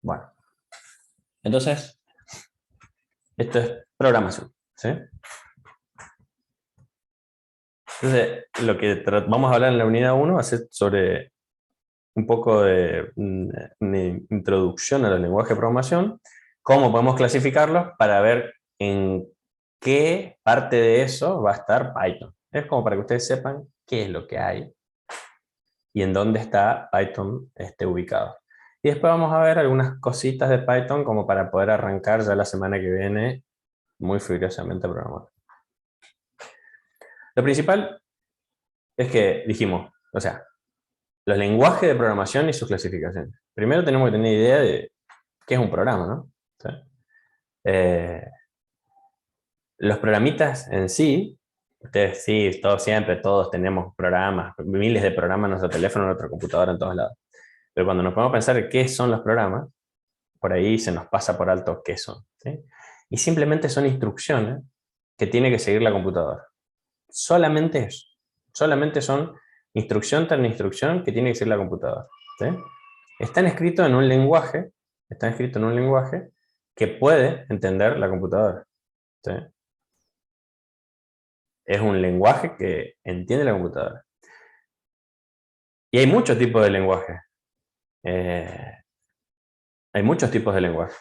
Bueno, entonces, esto es programación, ¿sí? Entonces, lo que vamos a hablar en la unidad 1 va a ser sobre un poco de una introducción a los lenguajes de programación, cómo podemos clasificarlos para ver en qué parte de eso va a estar Python. Es como para que ustedes sepan qué es lo que hay y en dónde está Python ubicado. Y después vamos a ver algunas cositas de Python como para poder arrancar ya la semana que viene muy furiosamente a programar. Lo principal es que dijimos, o sea, los lenguajes de programación y sus clasificaciones. Primero tenemos que tener idea de qué es un programa, ¿no? O sea, los programitas en sí, ustedes sí, todos tenemos programas, miles de programas en nuestro teléfono, en nuestra computadora, en todos lados. Pero cuando nos ponemos a pensar qué son los programas, por ahí se nos pasa por alto qué son, ¿sí? Y simplemente son instrucciones que tiene que seguir la computadora. Solamente eso. Solamente son instrucción tras instrucción que tiene que seguir la computadora, ¿sí? Están escritos en un lenguaje que puede entender la computadora, ¿sí? Es un lenguaje que entiende la computadora. Y hay muchos tipos de lenguaje. Hay muchos tipos de lenguaje.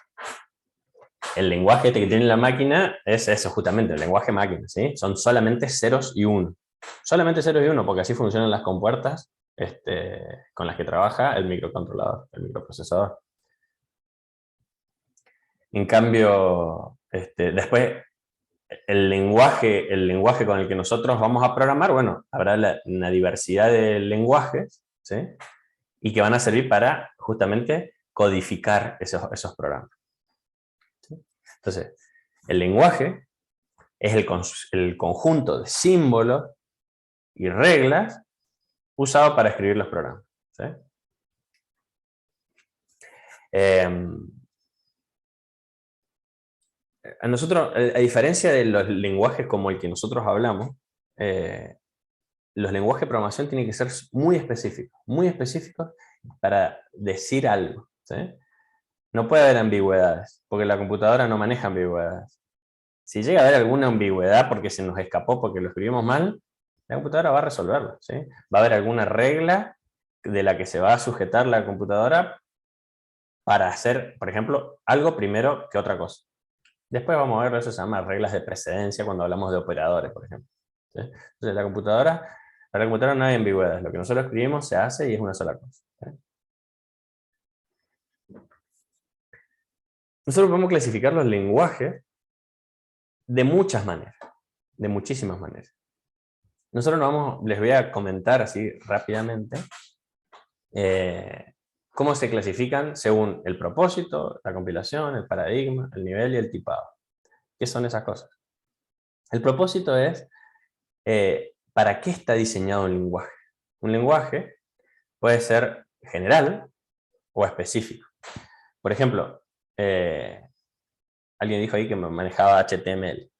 El lenguaje que tiene la máquina es eso, justamente, el lenguaje máquina, ¿sí? Son solamente ceros y uno. Solamente ceros y uno, porque así funcionan las compuertas con las que trabaja el microcontrolador, el microprocesador. En cambio, después, el lenguaje con el que nosotros vamos a programar, bueno, habrá una diversidad de lenguajes, ¿sí? Y que van a servir para, justamente, codificar esos programas. ¿Sí? Entonces, el lenguaje es el conjunto de símbolos y reglas usado para escribir los programas, ¿sí? A nosotros, a diferencia de los lenguajes como el que nosotros hablamos, los lenguajes de programación tienen que ser muy específicos para decir algo, ¿sí? No puede haber ambigüedades, porque la computadora no maneja ambigüedades. Si llega a haber alguna ambigüedad porque se nos escapó, porque lo escribimos mal, la computadora va a resolverlo, ¿sí? Va a haber alguna regla de la que se va a sujetar la computadora para hacer, por ejemplo, algo primero que otra cosa. Después vamos a ver, eso se llama reglas de precedencia cuando hablamos de operadores, por ejemplo, ¿sí? Entonces, para la computadora no hay ambigüedades. Lo que nosotros escribimos se hace y es una sola cosa, ¿sí? Nosotros podemos clasificar los lenguajes de muchas maneras, de muchísimas maneras. Nosotros les voy a comentar así rápidamente cómo se clasifican según el propósito, la compilación, el paradigma, el nivel y el tipado. ¿Qué son esas cosas? El propósito es ¿para qué está diseñado un lenguaje? Un lenguaje puede ser general o específico. Por ejemplo, alguien dijo ahí que manejaba HTML.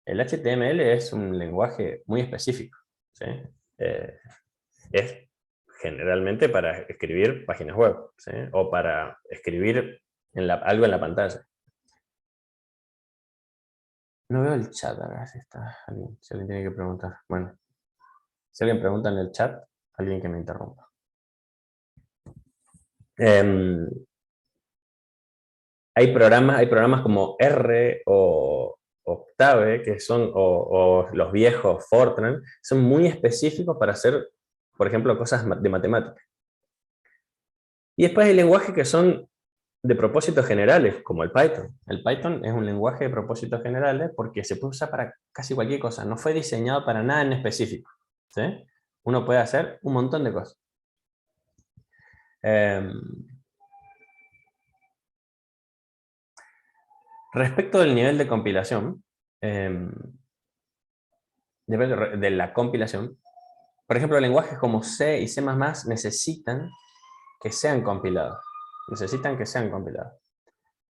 El HTML es un lenguaje muy específico, ¿sí? Es generalmente para escribir páginas web, ¿sí? O para escribir algo en la pantalla. No veo el chat, a ver si alguien tiene que preguntar. Bueno, si alguien pregunta en el chat, alguien que me interrumpa. Hay programas como R o Octave, que son, o los viejos Fortran, son muy específicos para hacer, por ejemplo, cosas de matemática. Y después hay lenguajes que son de propósitos generales, como el Python. El Python es un lenguaje de propósitos generales porque se puede usar para casi cualquier cosa. No fue diseñado para nada en específico, ¿sí? Uno puede hacer un montón de cosas. Respecto del nivel de compilación, de la compilación, por ejemplo, lenguajes como C y C++ necesitan que sean compilados.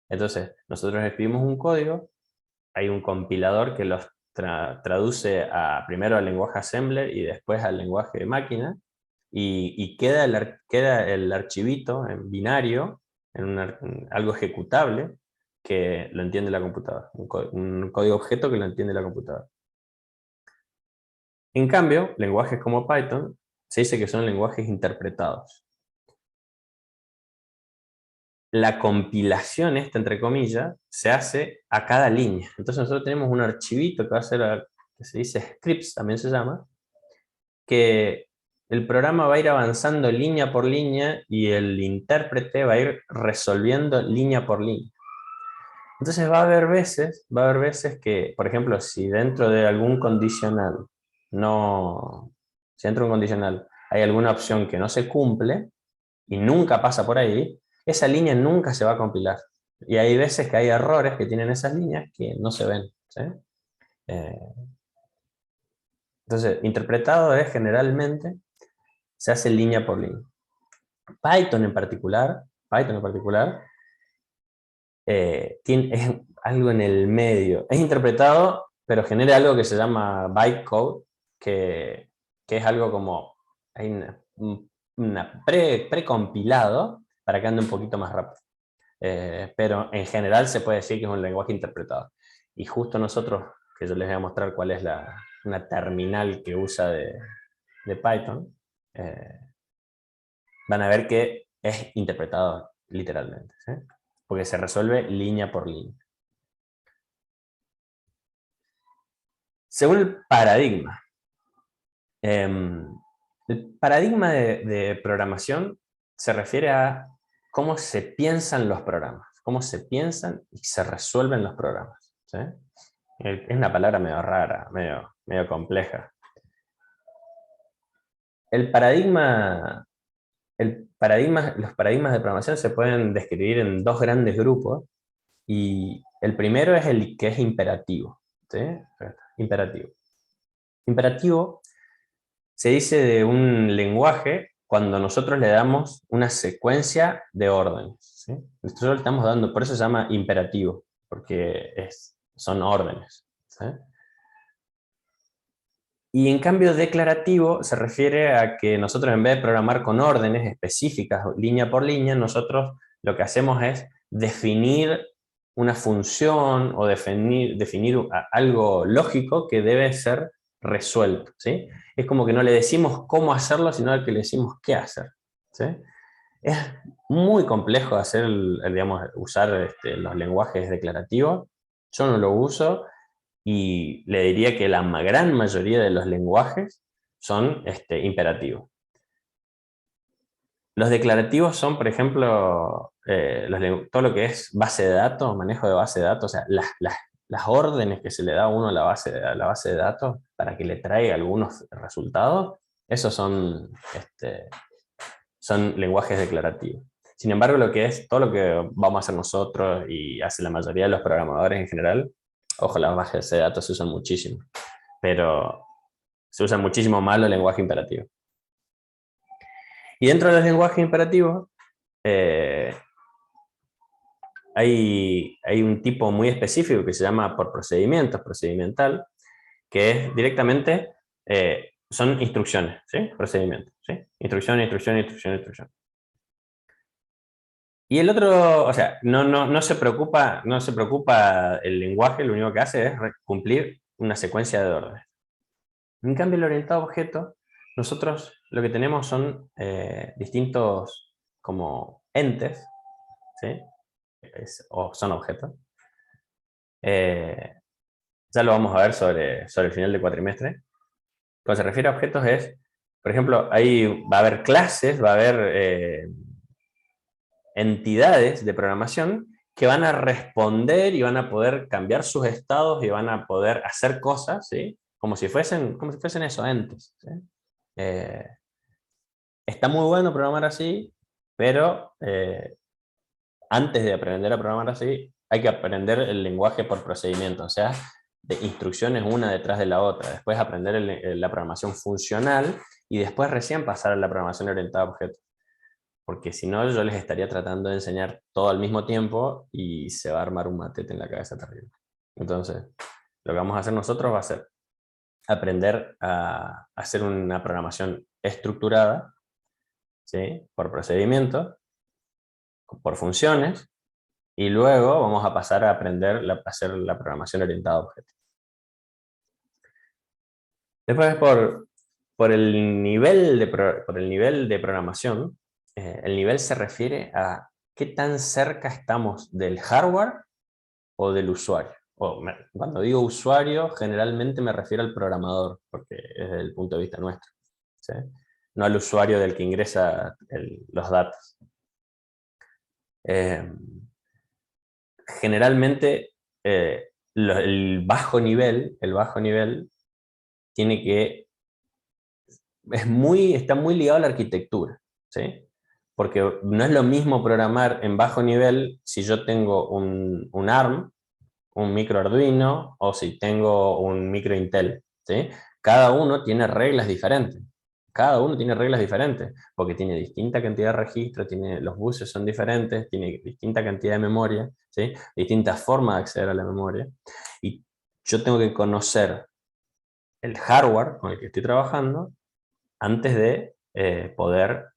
Entonces, nosotros escribimos un código, hay un compilador que los traduce primero al lenguaje assembler y después al lenguaje de máquina, y queda el archivito en binario algo ejecutable que lo entiende la computadora, un código objeto que lo entiende la computadora. En cambio, lenguajes como Python se dice que son lenguajes interpretados. La compilación, entre comillas, se hace a cada línea. Entonces nosotros tenemos un archivito que va a ser, que se dice scripts, también se llama, que el programa va a ir avanzando línea por línea y el intérprete va a ir resolviendo línea por línea. Entonces va a haber veces que, por ejemplo, si dentro de algún condicional si dentro de un condicional hay alguna opción que no se cumple y nunca pasa por ahí, esa línea nunca se va a compilar. Y hay veces que hay errores que tienen esas líneas que no se ven, ¿sí? Eh, entonces, interpretado es generalmente se hace línea por línea. Python en particular es algo en el medio. Es interpretado, pero genera algo que se llama bytecode, que es algo como hay una precompilado para que ande un poquito más rápido. Pero en general se puede decir que es un lenguaje interpretado. Y justo nosotros, que yo les voy a mostrar cuál es una terminal que usa de Python, van a ver que es interpretado literalmente, ¿sí? Porque se resuelve línea por línea. Según el paradigma de programación se refiere a cómo se piensan los programas, cómo se piensan y se resuelven los programas, ¿sí? Es una palabra medio rara, medio compleja. Los paradigmas de programación se pueden describir en dos grandes grupos, y el primero es el que es imperativo, ¿sí? Imperativo. Imperativo se dice de un lenguaje cuando nosotros le damos una secuencia de órdenes, ¿sí? Nosotros le estamos dando, por eso se llama imperativo, porque son órdenes, ¿sí? Y en cambio declarativo se refiere a que nosotros, en vez de programar con órdenes específicas, línea por línea, nosotros lo que hacemos es definir una función o definir algo lógico que debe ser resuelto, ¿sí? Es como que no le decimos cómo hacerlo, sino que le decimos qué hacer, ¿sí? Es muy complejo digamos, usar los lenguajes declarativos. Yo no lo uso, y le diría que la gran mayoría de los lenguajes son imperativos. Los declarativos son, por ejemplo, todo lo que es base de datos, manejo de base de datos, o sea, las órdenes que se le da a uno a la base de datos para que le traiga algunos resultados, esos son lenguajes declarativos. Sin embargo, todo lo que vamos a hacer nosotros y hace la mayoría de los programadores en general, ojo, las bases de datos se usan muchísimo, pero se usa muchísimo más los lenguajes imperativos. Y dentro de los lenguajes imperativos, hay un tipo muy específico que se llama por procedimientos, procedimental, que es directamente, son instrucciones, ¿sí? Procedimientos, ¿sí? Instrucción, instrucción, instrucción, instrucción. Y el otro, o sea, no se preocupa el lenguaje, lo único que hace es cumplir una secuencia de órdenes. En cambio, el orientado a objeto, nosotros lo que tenemos son distintos como entes, ¿sí? O son objetos. Ya lo vamos a ver sobre el final del cuatrimestre. Cuando se refiere a objetos por ejemplo, ahí va a haber clases, va a haber entidades de programación que van a responder y van a poder cambiar sus estados y van a poder hacer cosas, ¿sí? Como si fuesen esos entes, ¿sí? Está muy bueno programar así, pero antes de aprender a programar así, hay que aprender el lenguaje por procedimiento, o sea, de instrucciones una detrás de la otra. Después aprender la programación funcional y después recién pasar a la programación orientada a objetos. Porque si no, yo les estaría tratando de enseñar todo al mismo tiempo y se va a armar un matete en la cabeza terrible. Entonces, lo que vamos a hacer nosotros va a ser aprender a hacer una programación estructurada, ¿sí? Por procedimiento, por funciones, y luego vamos a pasar a aprender a hacer la programación orientada a objetos. Después, por el nivel por el nivel de programación, el nivel se refiere a qué tan cerca estamos del hardware o del usuario. Cuando digo usuario, generalmente me refiero al programador, porque es desde el punto de vista nuestro, ¿sí? No al usuario del que ingresa los datos. Generalmente, el bajo nivel tiene que está muy ligado a la arquitectura, ¿sí? Porque no es lo mismo programar en bajo nivel si yo tengo un ARM, un micro Arduino, o si tengo un micro Intel, ¿sí? Cada uno tiene reglas diferentes. Cada uno tiene reglas diferentes, porque tiene distinta cantidad de registros, los buses son diferentes, tiene distinta cantidad de memoria, ¿sí? Distintas formas de acceder a la memoria. Y yo tengo que conocer el hardware con el que estoy trabajando antes de poder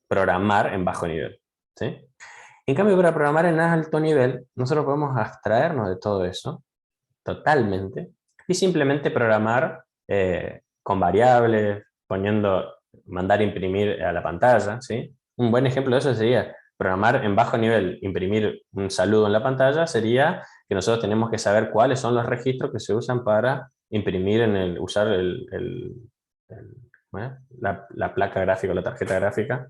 programar en bajo nivel, ¿sí? En cambio, para programar en alto nivel, nosotros podemos abstraernos de todo eso totalmente y simplemente programar con variables, mandar imprimir a la pantalla, ¿sí? Un buen ejemplo de eso sería programar en bajo nivel, imprimir un saludo en la pantalla, sería que nosotros tenemos que saber cuáles son los registros que se usan para imprimir usar la placa gráfica o la tarjeta gráfica,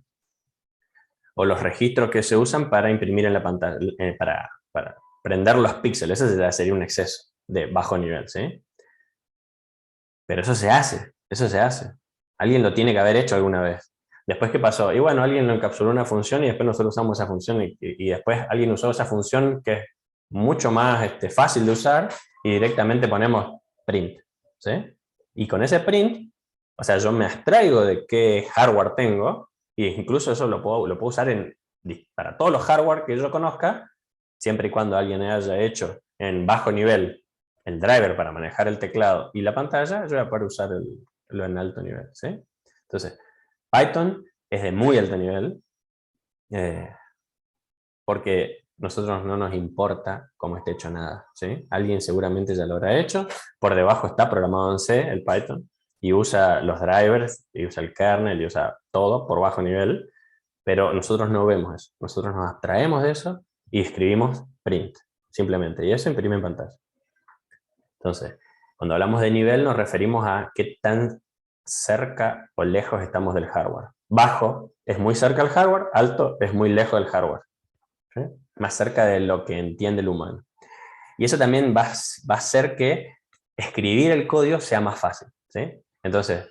o los registros que se usan para imprimir en la pantalla, para prender los píxeles. Ese ya sería un exceso de bajo nivel, ¿sí? Pero eso se hace, eso se hace. Alguien lo tiene que haber hecho alguna vez. Después, ¿qué pasó? Y bueno, alguien lo encapsuló una función y después nosotros usamos esa función y después alguien usó esa función que es mucho más fácil de usar y directamente ponemos print, ¿sí? Y con ese print, o sea, yo me abstraigo de qué hardware tengo e incluso eso lo puedo usar para todos los hardware que yo conozca, siempre y cuando alguien haya hecho en bajo nivel el driver para manejar el teclado y la pantalla, yo voy a poder usar lo en alto nivel, ¿sí? Entonces, Python es de muy alto nivel, eh, porque nosotros no nos importa cómo esté hecho nada, ¿sí? Alguien seguramente ya lo habrá hecho, por debajo está programado en C, el Python, y usa los drivers, y usa el kernel, y usa todo por bajo nivel, pero nosotros no vemos eso, nosotros nos abstraemos de eso y escribimos print, simplemente, y eso imprime en pantalla. Entonces, cuando hablamos de nivel nos referimos a qué tan cerca o lejos estamos del hardware. Bajo es muy cerca del hardware, alto es muy lejos del hardware, ¿sí? Más cerca de lo que entiende el humano. Y eso también va a hacer que escribir el código sea más fácil, ¿sí? Entonces,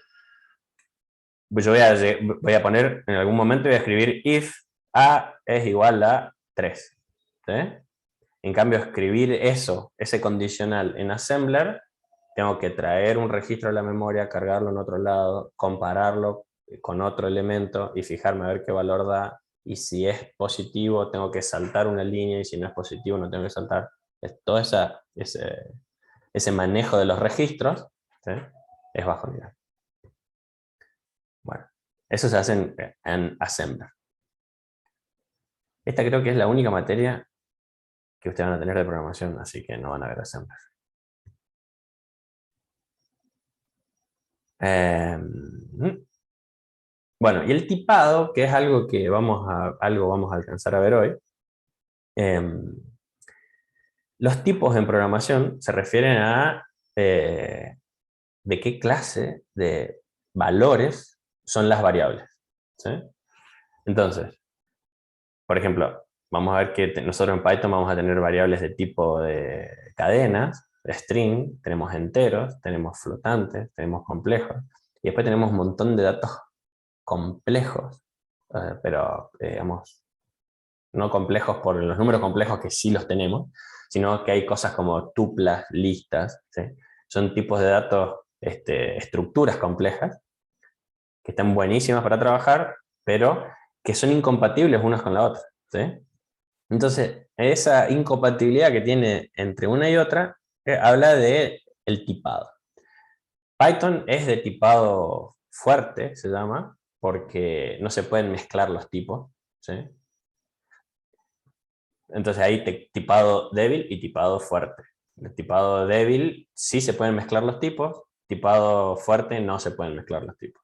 yo voy a poner, en algún momento voy a escribir if a es igual a 3, ¿sí? En cambio, escribir ese condicional en assembler, tengo que traer un registro de la memoria, cargarlo en otro lado, compararlo con otro elemento y fijarme a ver qué valor da. Y si es positivo, tengo que saltar una línea, y si no es positivo, no tengo que saltar. Todo ese manejo de los registros, ¿sí? Es bajo nivel. Bueno, eso se hace en assembler. Esta creo que es la única materia que ustedes van a tener de programación, así que no van a ver assembler. Bueno, y el tipado, que es algo que vamos a alcanzar a ver hoy. Los tipos en programación se refieren a de qué clase de valores son las variables, ¿sí? Entonces, por ejemplo, vamos a ver que nosotros en Python vamos a tener variables de tipo de cadenas, de string, tenemos enteros, tenemos flotantes, tenemos complejos, y después tenemos un montón de datos complejos, pero digamos, no complejos por los números complejos que sí los tenemos, sino que hay cosas como tuplas, listas, ¿sí? Son tipos de datos, estructuras complejas, que están buenísimas para trabajar, pero que son incompatibles unas con la otra, ¿sí? Entonces, esa incompatibilidad que tiene entre una y otra, habla de el tipado. Python es de tipado fuerte, se llama, porque no se pueden mezclar los tipos. ¿sí? Entonces hay tipado débil y tipado fuerte. El tipado débil sí se pueden mezclar los tipos, tipado fuerte no se pueden mezclar los tipos.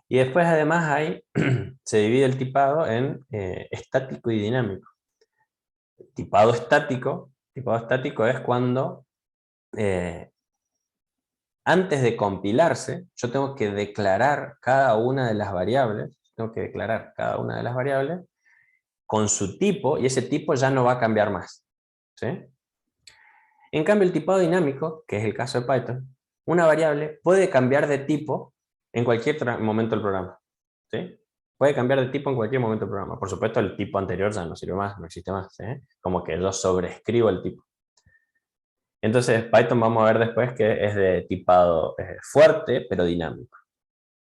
Y después además se divide el tipado en estático y dinámico. Tipado estático es cuando eh, antes de compilarse yo tengo que declarar cada una de las variables, con su tipo, y ese tipo ya no va a cambiar más, ¿sí? En cambio, el tipado dinámico, que es el caso de Python, una variable puede cambiar de tipo en cualquier momento del programa, ¿sí? Puede cambiar de tipo en cualquier momento del programa. Por supuesto, el tipo anterior ya no sirve más, no existe más, ¿sí? Como que yo sobreescribo el tipo. Entonces, Python vamos a ver después que es de tipado fuerte, pero dinámico,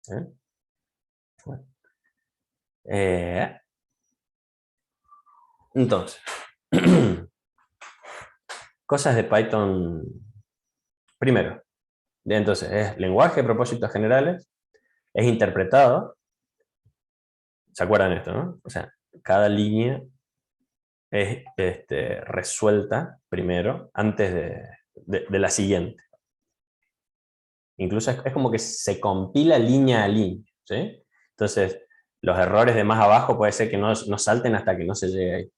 ¿sí? Bueno. Entonces, cosas de Python. Primero, entonces, es lenguaje de propósitos generales, es interpretado. ¿Se acuerdan esto, no? O sea, cada línea es resuelta primero antes de la siguiente. Incluso es como que se compila línea a línea, ¿sí? Entonces, los errores de más abajo puede ser que no salten hasta que no se llegue ahí.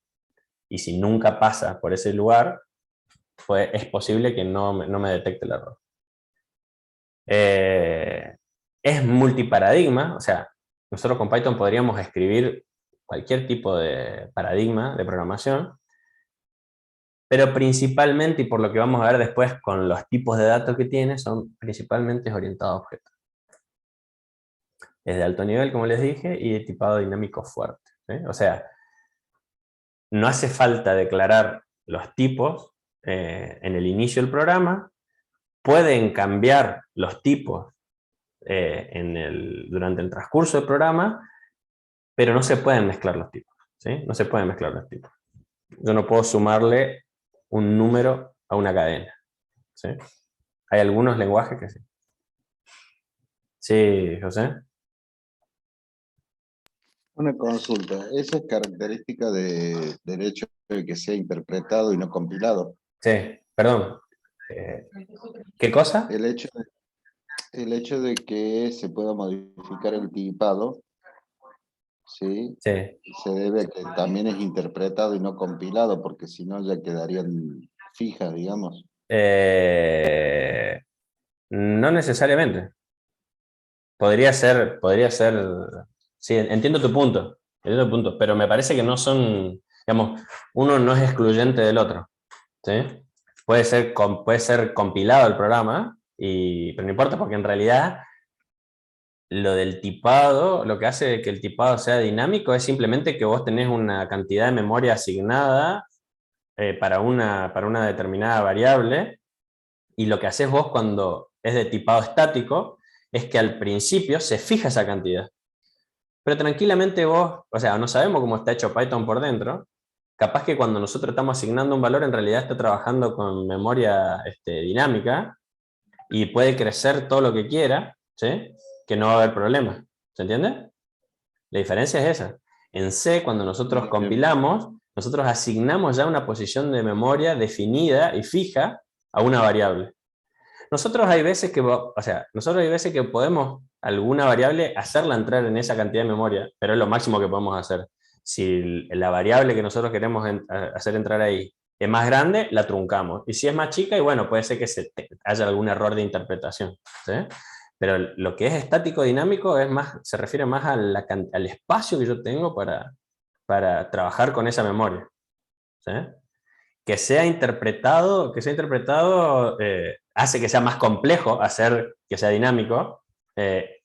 Y si nunca pasa por ese lugar, pues es posible que no me detecte el error. Es multiparadigma, o sea, nosotros con Python podríamos escribir cualquier tipo de paradigma de programación, pero principalmente, y por lo que vamos a ver después con los tipos de datos que tiene, son principalmente orientados a objetos. Es de alto nivel, como les dije, y de tipado dinámico fuerte, ¿sí? O sea, no hace falta declarar los tipos en el inicio del programa, pueden cambiar los tipos durante el transcurso del programa, pero no se pueden mezclar los tipos, ¿sí? No se pueden mezclar los tipos. Yo no puedo sumarle un número a una cadena, ¿sí? Hay algunos lenguajes que sí. Sí, José. Una consulta, esa es característica del hecho de que sea interpretado y no compilado. Sí, perdón. ¿Qué cosa? El hecho, el hecho de que se pueda modificar el tipado, ¿sí? Sí. Se debe a que también es interpretado y no compilado, porque si no ya quedarían fijas, digamos. No necesariamente. Podría ser, sí, entiendo tu punto, pero me parece que no son, digamos, uno no es excluyente del otro, ¿sí? Puede ser compilado el programa, pero no importa porque en realidad lo del tipado, lo que hace que el tipado sea dinámico es simplemente que vos tenés una cantidad de memoria asignada para una determinada variable, y lo que haces vos cuando es de tipado estático es que al principio se fija esa cantidad. Pero tranquilamente vos, o sea, no sabemos cómo está hecho Python por dentro, capaz que cuando nosotros estamos asignando un valor en realidad está trabajando con memoria dinámica y puede crecer todo lo que quiera, ¿sí? Que no va a haber problema. ¿Se entiende? La diferencia es esa. En C, cuando nosotros Bien, bien. compilamos, nosotros asignamos ya una posición de memoria definida y fija a una variable. Nosotros hay veces que podemos alguna variable hacerla entrar en esa cantidad de memoria, pero es lo máximo que podemos hacer. Si la variable que nosotros queremos hacer entrar ahí es más grande, la truncamos. Y si es más chica, y bueno, puede ser que haya algún error de interpretación, ¿sí? Pero lo que es estático dinámico se refiere más al espacio que yo tengo para trabajar con esa memoria, ¿sí? Que sea interpretado hace que sea más complejo hacer que sea dinámico,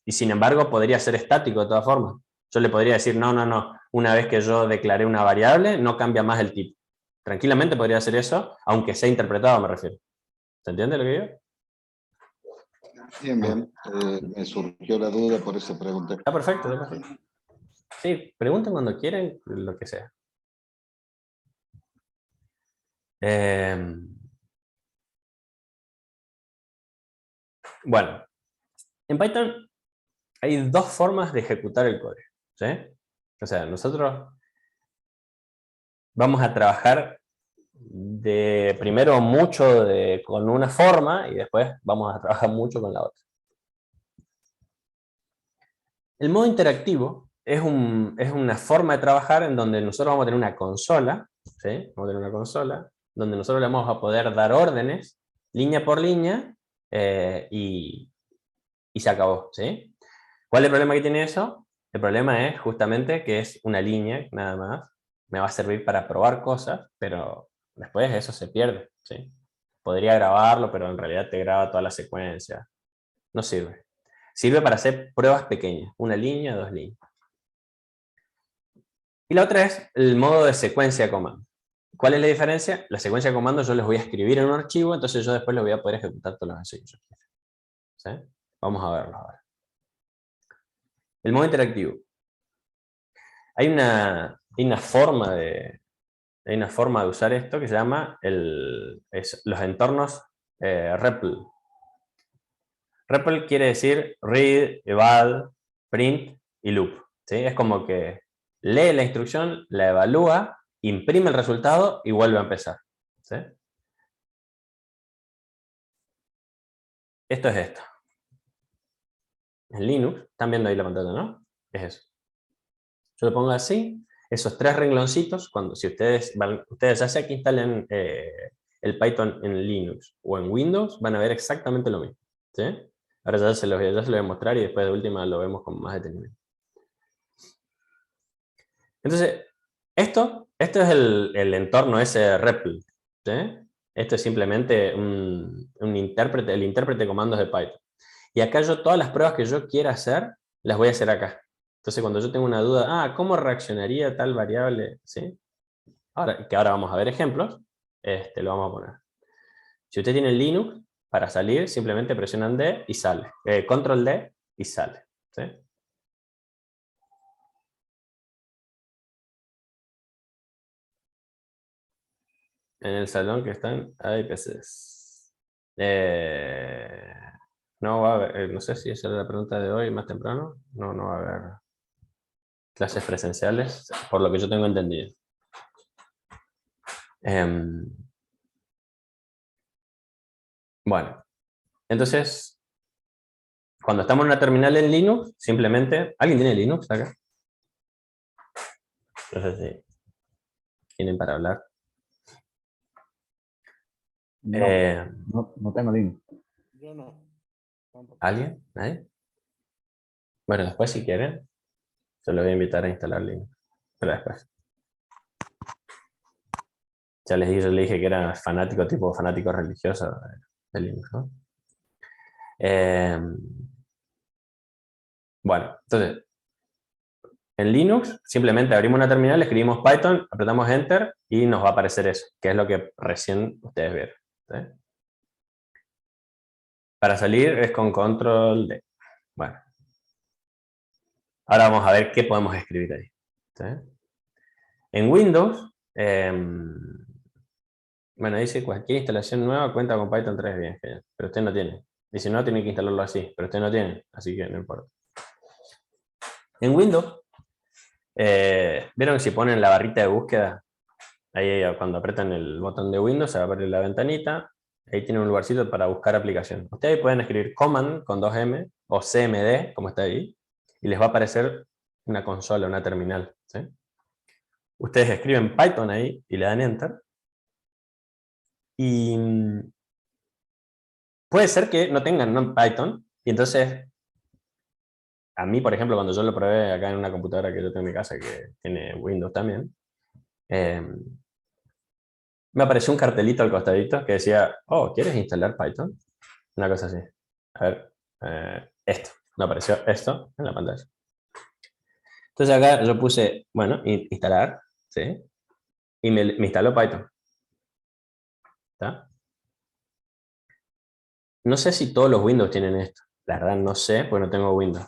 y sin embargo podría ser estático de todas formas. Yo le podría decir, no, una vez que yo declaré una variable, no cambia más el tipo. Tranquilamente podría hacer eso, aunque sea interpretado, me refiero. ¿Se entiende lo que digo? Bien, bien. Me surgió la duda, por eso pregunté. Está perfecto, está perfecto. Sí, pregunten cuando quieren, lo que sea. Eh, bueno, en Python hay dos formas de ejecutar el código, ¿sí? O sea, nosotros vamos a trabajar primero mucho con una forma y después vamos a trabajar mucho con la otra. El modo interactivo es una forma de trabajar en donde nosotros vamos a tener una consola, ¿sí? Vamos a tener una consola donde nosotros le vamos a poder dar órdenes línea por línea y se acabó, ¿sí? ¿Cuál es el problema que tiene eso? El problema es justamente que es una línea, nada más. Me va a servir para probar cosas, pero después eso se pierde, ¿sí? Podría grabarlo, pero en realidad te graba toda la secuencia. No sirve. Sirve para hacer pruebas pequeñas, una línea, dos líneas. Y la otra es el modo de secuencia de comando. ¿Cuál es la diferencia? La secuencia de comandos yo les voy a escribir en un archivo, entonces yo después les voy a poder ejecutar todas las veces que yo quiera. ¿Sí? Vamos a verlo ahora. El modo interactivo. Hay una forma de usar esto que se llama los entornos REPL. REPL quiere decir read, eval, print y loop. ¿Sí? Es como que lee la instrucción, la evalúa, imprime el resultado y vuelve a empezar. ¿Sí? Esto es esto. En Linux, están viendo ahí la pantalla, ¿no? Es eso. Yo lo pongo así, esos tres rengloncitos, si ustedes ya sea que instalen el Python en Linux o en Windows, van a ver exactamente lo mismo. ¿Sí? Ahora ya se los voy a mostrar y después de última lo vemos con más detenimiento. Entonces, esto es el entorno ese REPL. ¿Sí? Esto es simplemente el intérprete de comandos de Python. Y acá yo todas las pruebas que yo quiera hacer, las voy a hacer acá. Entonces, cuando yo tengo una duda, ¿cómo reaccionaría tal variable? ¿Sí? Ahora vamos a ver ejemplos, lo vamos a poner. Si usted tiene Linux, para salir simplemente presionan D y sale. Control D y sale. ¿Sí? En el salón que están, hay PCs. No va a haber, no sé si esa es la pregunta de hoy, más temprano. No va a haber clases presenciales, por lo que yo tengo entendido. Bueno, entonces, cuando estamos en una terminal en Linux, simplemente... ¿Alguien tiene Linux acá? No sé si tienen para hablar. No tengo Linux. Yo no. Tampoco. ¿Alguien? ¿Nadie? Bueno, después si quieren, se los voy a invitar a instalar Linux. Pero después. Ya yo les dije que era fanático, tipo fanático religioso de Linux, ¿no? Bueno, entonces, en Linux simplemente abrimos una terminal, escribimos Python, apretamos Enter y nos va a aparecer eso, que es lo que recién ustedes vieron. ¿Sí? Para salir es con Control D. Bueno. Ahora vamos a ver qué podemos escribir ahí. ¿Sí? En Windows, bueno, dice cualquier instalación nueva cuenta con Python 3, bien, genial, pero usted no tiene. Dice, no, tiene que instalarlo así, pero usted no tiene, así que no importa. En Windows, ¿vieron que si ponen la barrita de búsqueda? Ahí cuando apretan el botón de Windows se va a abrir la ventanita, ahí tiene un lugarcito para buscar aplicación. Ustedes pueden escribir command con 2M o cmd, como está ahí, y les va a aparecer una consola, una terminal. ¿Sí? Ustedes escriben Python ahí y le dan Enter. Y puede ser que no tengan Python. Y entonces, a mí, por ejemplo, cuando yo lo probé acá en una computadora que yo tengo en mi casa, que tiene Windows también, me apareció un cartelito al costadito que decía, ¿quieres instalar Python? Una cosa así. A ver, esto. Me apareció esto en la pantalla. Entonces acá yo puse, bueno, instalar, ¿sí? Y me instaló Python. ¿Está? No sé si todos los Windows tienen esto. La verdad no sé, porque no tengo Windows.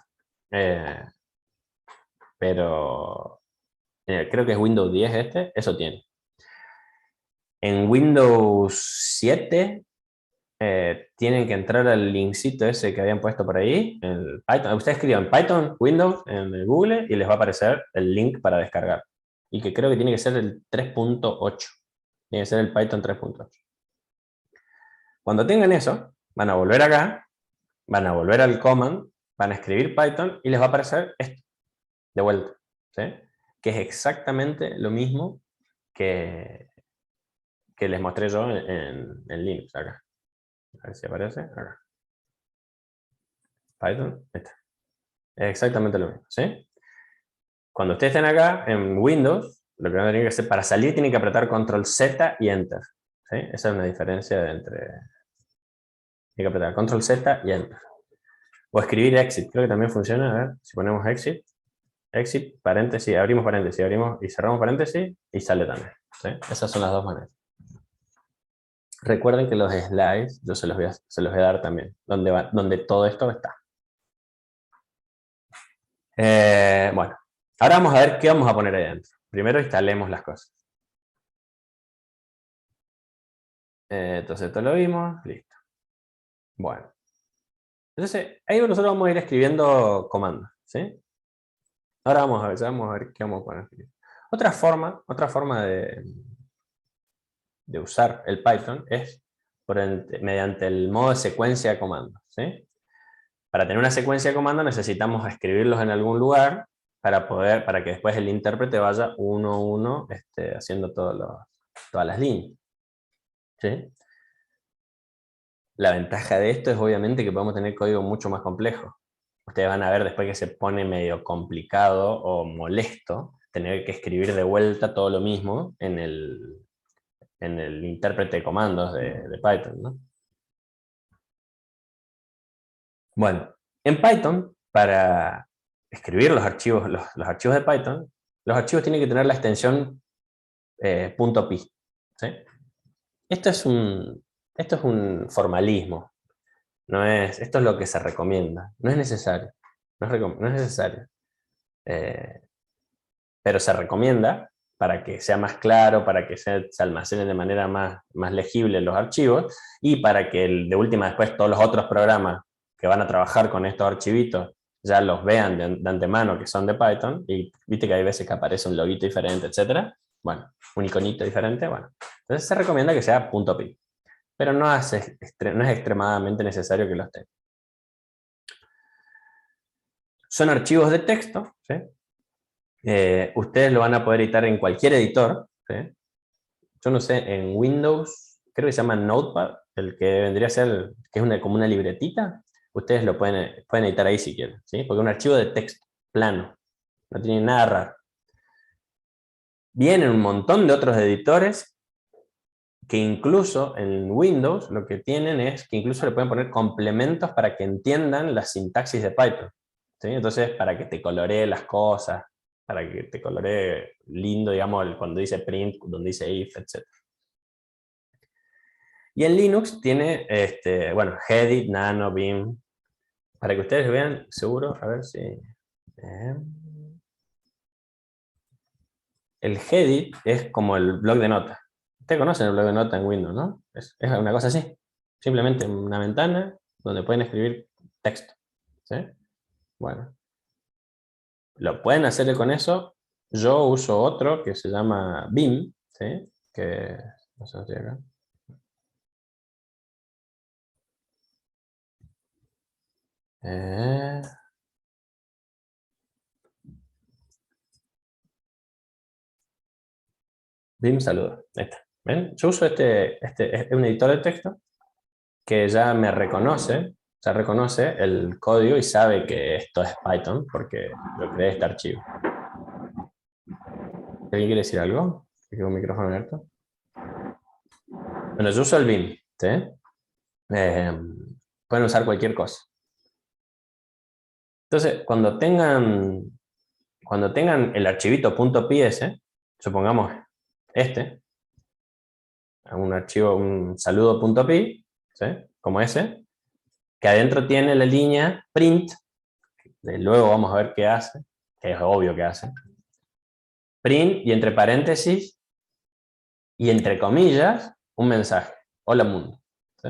Pero creo que es Windows 10 eso tiene. En Windows 7 tienen que entrar al linkcito ese que habían puesto por ahí, en Python. Ustedes escriban Python, Windows en el Google y les va a aparecer el link para descargar. Y que creo que tiene que ser el 3.8. Tiene que ser el Python 3.8. Cuando tengan eso, van a volver acá, van a volver al command, van a escribir Python y les va a aparecer esto, de vuelta. ¿Sí? Que es exactamente lo mismo que les mostré yo en Linux acá. A ver si aparece acá. Python, este. Es exactamente lo mismo, ¿sí? Cuando ustedes estén acá en Windows, lo que van a tener que hacer para salir tienen que apretar Control Z y Enter. ¿Sí? Esa es una diferencia entre... Tienen que apretar Control Z y Enter. O escribir Exit, creo que también funciona. A ver, si ponemos Exit, Exit, paréntesis, abrimos paréntesis, abrimos y cerramos paréntesis y sale también. ¿Sí? Esas son las dos maneras. Recuerden que los slides yo se los voy a dar también, donde todo esto está. Bueno, ahora vamos a ver qué vamos a poner ahí adentro. Primero instalemos las cosas. Entonces esto lo vimos, listo. Bueno. Entonces, ahí nosotros vamos a ir escribiendo comandos, ¿sí? Ahora vamos a ver qué vamos a poner. Otra forma de usar el Python es mediante el modo de secuencia de comandos, ¿sí? Para tener una secuencia de comandos necesitamos escribirlos en algún lugar para que después el intérprete vaya uno a uno haciendo todas las líneas, ¿sí? La ventaja de esto es obviamente que podemos tener código mucho más complejo. Ustedes van a ver después que se pone medio complicado o molesto tener que escribir de vuelta todo lo mismo en el intérprete de comandos de Python, ¿no? Bueno, en Python, para escribir los archivos de Python, los archivos tienen que tener la extensión .py, ¿sí? Esto es un formalismo. Esto es lo que se recomienda. No es necesario. No es necesario. Pero se recomienda para que sea más claro, para que se almacenen de manera más legible los archivos y para que de última después todos los otros programas que van a trabajar con estos archivitos ya los vean de antemano que son de Python y viste que hay veces que aparece un loguito diferente, etcétera. Bueno, un iconito diferente, bueno. Entonces se recomienda que sea .py, pero no es extremadamente necesario que los tenga. Son archivos de texto, ¿sí? Ustedes lo van a poder editar en cualquier editor, ¿sí? Yo no sé, en Windows, creo que se llama Notepad, el que vendría a ser, que es como una libretita, ustedes lo pueden editar ahí si quieren, ¿sí? Porque es un archivo de texto, plano, no tiene nada raro. Vienen un montón de otros editores que incluso en Windows lo que tienen es que incluso le pueden poner complementos para que entiendan la sintaxis de Python, ¿sí? Entonces, para que te coloree las cosas, para que te coloree lindo, digamos, cuando dice print, donde dice if, etc. Y en Linux tiene, bueno, Hedit, Nano, Vim, para que ustedes vean, seguro, a ver si... el Hedit es como el bloc de notas. Ustedes conocen el bloc de notas en Windows, ¿no? Es una cosa así. Simplemente una ventana donde pueden escribir texto, ¿sí? Bueno, lo pueden hacer con eso. Yo uso otro que se llama Vim, ¿sí? Que no sé si acá. Vim saluda. ¿Ven? Yo uso es un editor de texto que ya reconoce el código y sabe que esto es Python porque lo creé este archivo. ¿Alguien quiere decir algo? ¿Tengo un micrófono abierto? Bueno, yo uso el Vim, ¿sí? Pueden usar cualquier cosa. Entonces, cuando tengan el archivito .ps, supongamos un archivo, un saludo.py, ¿sí? Como ese, que adentro tiene la línea print, luego vamos a ver qué hace, que es obvio que hace. Print y entre paréntesis y entre comillas un mensaje. Hola mundo. ¿Sí?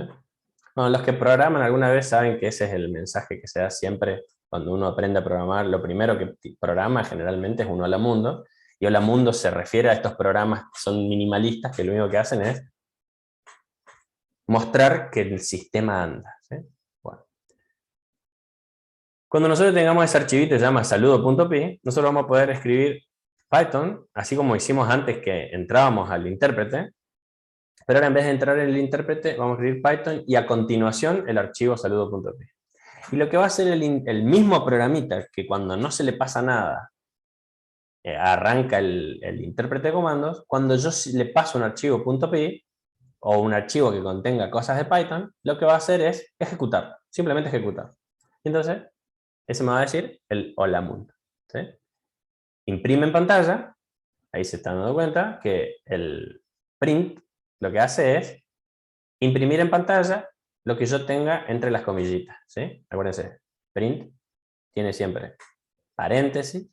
Bueno, los que programan alguna vez saben que ese es el mensaje que se da siempre cuando uno aprende a programar. Lo primero que programa generalmente es un hola mundo, y hola mundo se refiere a estos programas que son minimalistas, que lo único que hacen es mostrar que el sistema anda, ¿sí? Bueno. Cuando nosotros tengamos ese archivito que se llama saludo.py, nosotros vamos a poder escribir Python, así como hicimos antes que entrábamos al intérprete, pero ahora en vez de entrar en el intérprete, vamos a escribir Python y a continuación el archivo saludo.py. Y lo que va a hacer el mismo programita, que cuando no se le pasa nada, arranca el intérprete de comandos, cuando yo le paso un archivo .py, o un archivo que contenga cosas de Python, lo que va a hacer es ejecutar, simplemente ejecutar. Y entonces, ese me va a decir el hola mundo, ¿sí? Imprime en pantalla, ahí se están dando cuenta que el print lo que hace es imprimir en pantalla lo que yo tenga entre las comillitas, ¿sí? Acuérdense, print tiene siempre paréntesis,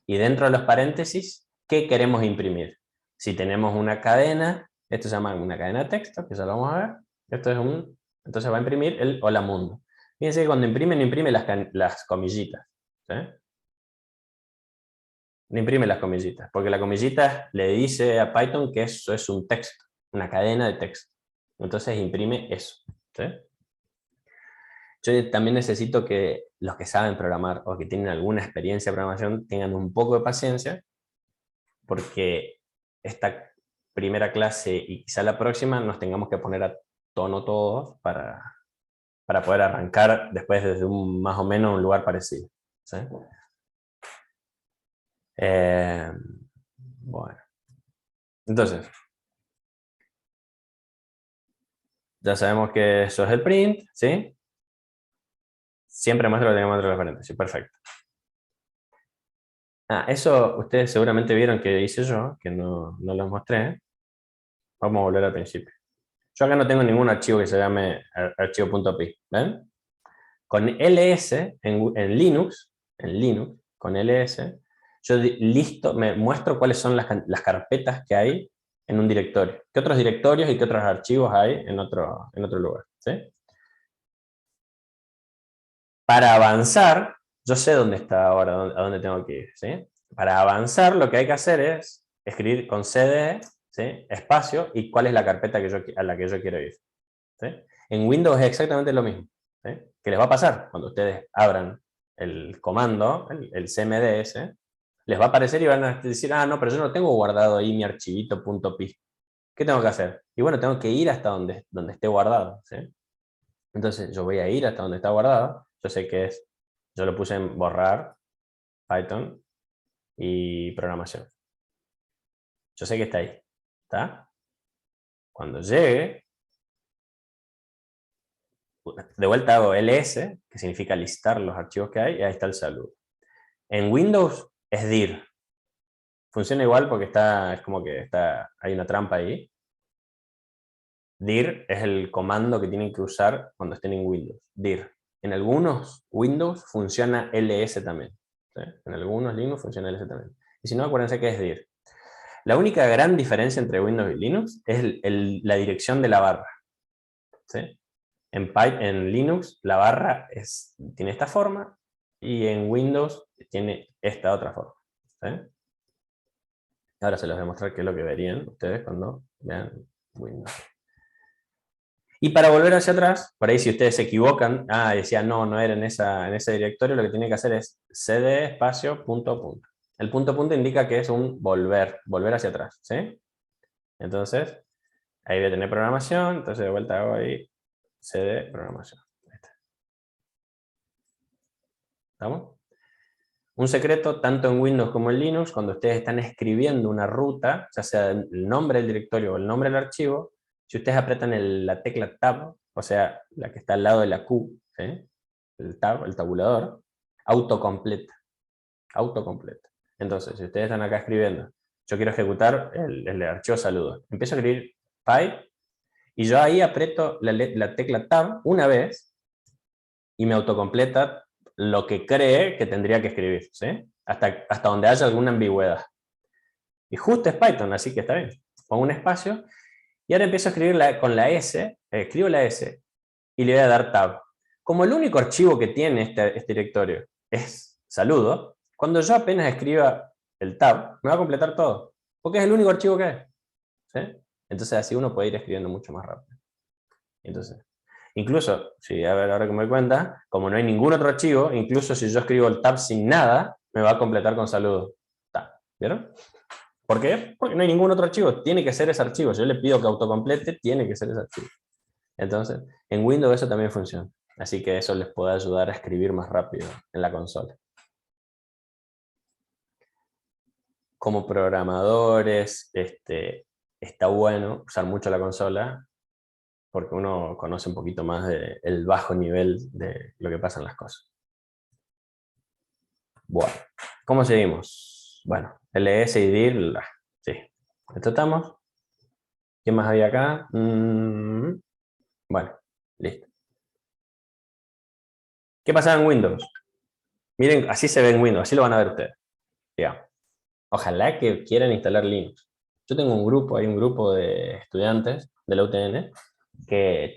y dentro de los paréntesis, ¿qué queremos imprimir? Si tenemos una cadena, esto se llama una cadena de texto, que ya lo vamos a ver, esto es entonces va a imprimir el hola mundo. Fíjense que cuando imprime, no imprime las comillitas, ¿sí? No imprime las comillitas, porque la comillita le dice a Python que eso es un texto, una cadena de texto. Entonces imprime eso, ¿sí? Yo también necesito que los que saben programar o que tienen alguna experiencia de programación tengan un poco de paciencia, porque esta primera clase y quizá la próxima nos tengamos que poner a tono todos para poder arrancar después desde más o menos un lugar parecido, ¿sí? Bueno, entonces, ya sabemos que eso es el print, ¿sí? Siempre muestra lo que tenemos entre los paréntesis, perfecto. Eso ustedes seguramente vieron que hice yo, que no los mostré. Vamos a volver al principio. Yo acá no tengo ningún archivo que se llame archivo.py, ¿ven? Con ls en Linux, con ls, yo listo, me muestro cuáles son las carpetas que hay en un directorio. ¿Qué otros directorios y qué otros archivos hay en otro lugar? ¿Sí? Para avanzar, yo sé dónde está ahora, a dónde tengo que ir, ¿sí? Para avanzar, lo que hay que hacer es escribir con cd, ¿sí? Espacio, y cuál es la carpeta a la que yo quiero ir, ¿sí? En Windows es exactamente lo mismo, ¿sí? ¿Qué les va a pasar? Cuando ustedes abran el comando, el cmds, les va a aparecer y van a decir, no, pero yo no tengo guardado ahí mi archivito .py. ¿Qué tengo que hacer? Y bueno, tengo que ir hasta donde esté guardado, ¿sí? Entonces yo voy a ir hasta donde está guardado. Yo sé que yo lo puse en borrar, Python y programación. Yo sé que está ahí, ¿está? Cuando llegue, de vuelta hago ls, que significa listar los archivos que hay, y ahí está el saludo. En Windows es dir. Funciona igual porque es como que hay una trampa ahí. Dir es el comando que tienen que usar cuando estén en Windows. Dir. En algunos Windows funciona ls también, ¿sí? En algunos Linux funciona ls también. Y si no, acuérdense que es dir. La única gran diferencia entre Windows y Linux es la dirección de la barra, ¿sí? En Linux la barra tiene esta forma, y en Windows tiene esta otra forma, ¿sí? Ahora se los voy a mostrar qué es lo que verían ustedes cuando vean Windows. Y para volver hacia atrás, por ahí si ustedes se equivocan, decía no era en ese directorio, lo que tiene que hacer es cd espacio punto punto. El punto punto indica que es un volver hacia atrás, ¿sí? Entonces, ahí voy a tener programación, entonces de vuelta hago ahí cd programación. ¿Estamos? Un secreto, tanto en Windows como en Linux, cuando ustedes están escribiendo una ruta, ya sea el nombre del directorio o el nombre del archivo, si ustedes apretan la tecla Tab, o sea, la que está al lado de la Q, ¿sí? El Tab, el tabulador, autocompleta. Entonces, si ustedes están acá escribiendo, yo quiero ejecutar el archivo saludo, empiezo a escribir py, y yo ahí aprieto la tecla Tab una vez, y me autocompleta lo que cree que tendría que escribir, ¿sí? Hasta donde haya alguna ambigüedad. Y justo es Python, así que está bien. Pongo un espacio, y ahora empiezo a escribir con la S, escribo la S, y le voy a dar tab. Como el único archivo que tiene este directorio es saludo, cuando yo apenas escriba el tab, me va a completar todo, porque es el único archivo que hay. ¿Sí? Entonces así uno puede ir escribiendo mucho más rápido. Entonces, incluso, si a ver, ahora que me doy cuenta, como no hay ningún otro archivo, incluso si yo escribo el tab sin nada, me va a completar con saludo. ¿Vieron? ¿Por qué? Porque no hay ningún otro archivo, tiene que ser ese archivo. Si yo le pido que autocomplete, tiene que ser ese archivo. Entonces, en Windows eso también funciona. Así que eso les puede ayudar a escribir más rápido en la consola. Como programadores, está bueno usar mucho la consola porque uno conoce un poquito más del bajo nivel de lo que pasa en las cosas. Bueno, ¿cómo seguimos? Bueno, ls y dir, sí. ¿Esto estamos? ¿Qué más había acá? Bueno, listo. ¿Qué pasa en Windows? Miren, así se ve en Windows, así lo van a ver ustedes. Digamos. Ojalá que quieran instalar Linux. Yo tengo un grupo, hay un grupo de estudiantes de la UTN que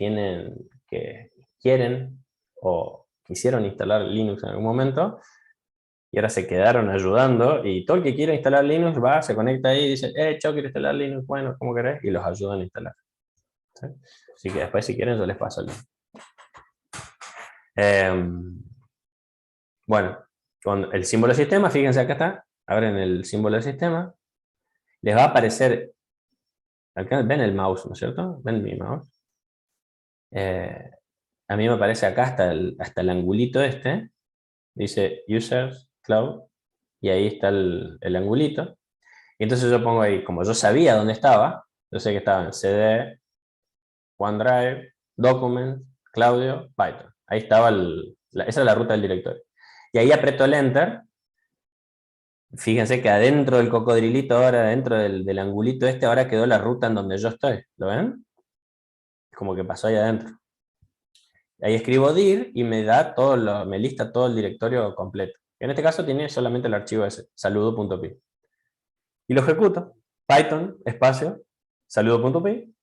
quieren o quisieron instalar Linux en algún momento y ahora se quedaron ayudando y todo el que quiera instalar Linux va, se conecta ahí y dice, chao, quiero instalar Linux, bueno, ¿cómo querés? Y los ayudan a instalar. ¿Sí? Así que después si quieren yo les paso el link. Bueno, con el símbolo de sistema, fíjense acá está, abren el símbolo del sistema, les va a aparecer, acá ven el mouse, ¿no es cierto? ¿Ven mi mouse? A mí me aparece acá hasta el angulito este, dice Users, Cloud, y ahí está el angulito. Y entonces yo pongo ahí, como yo sabía dónde estaba, yo sé que estaba en CD, OneDrive, Documents, Claudio, Python. Ahí estaba, esa es la ruta del directorio. Y ahí aprieto el Enter. Fíjense que adentro del cocodrilito, ahora dentro del angulito este, ahora quedó la ruta en donde yo estoy. ¿Lo ven? Como que pasó ahí adentro. Ahí escribo dir y me me lista todo el directorio completo. En este caso tiene solamente el archivo ese, saludo.py. Y lo ejecuto. Python, espacio, saludo.py,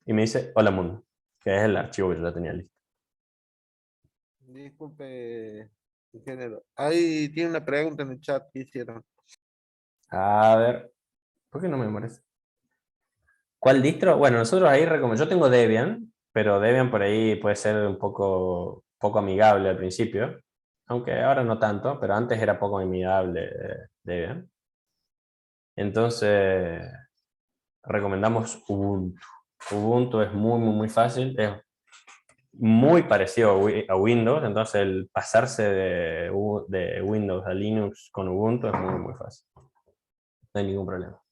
y me dice hola mundo, que es el archivo que yo ya tenía listo. Disculpe, ingeniero. Ahí tiene una pregunta en el chat que hicieron. A ver, ¿por qué no me parece? ¿Cuál distro? Bueno, nosotros ahí yo tengo Debian, pero Debian por ahí puede ser un poco amigable al principio, aunque ahora no tanto, pero antes era poco amigable Debian. Entonces, recomendamos Ubuntu. Ubuntu es muy fácil, es muy parecido a Windows, entonces el pasarse de Windows a Linux con Ubuntu es muy fácil. No hay ningún problema.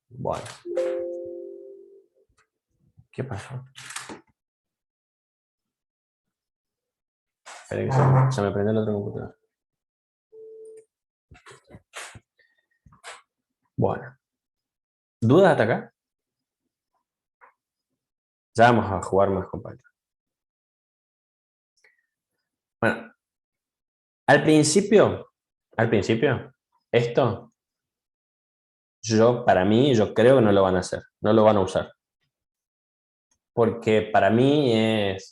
Bueno. ¿Qué pasó? Espera que se me prendió el otro computador. Bueno. ¿Dudas hasta acá? Ya vamos a jugar más con Python. Bueno. Al principio, esto, para mí, yo creo que no lo van a hacer, no lo van a usar. Porque para mí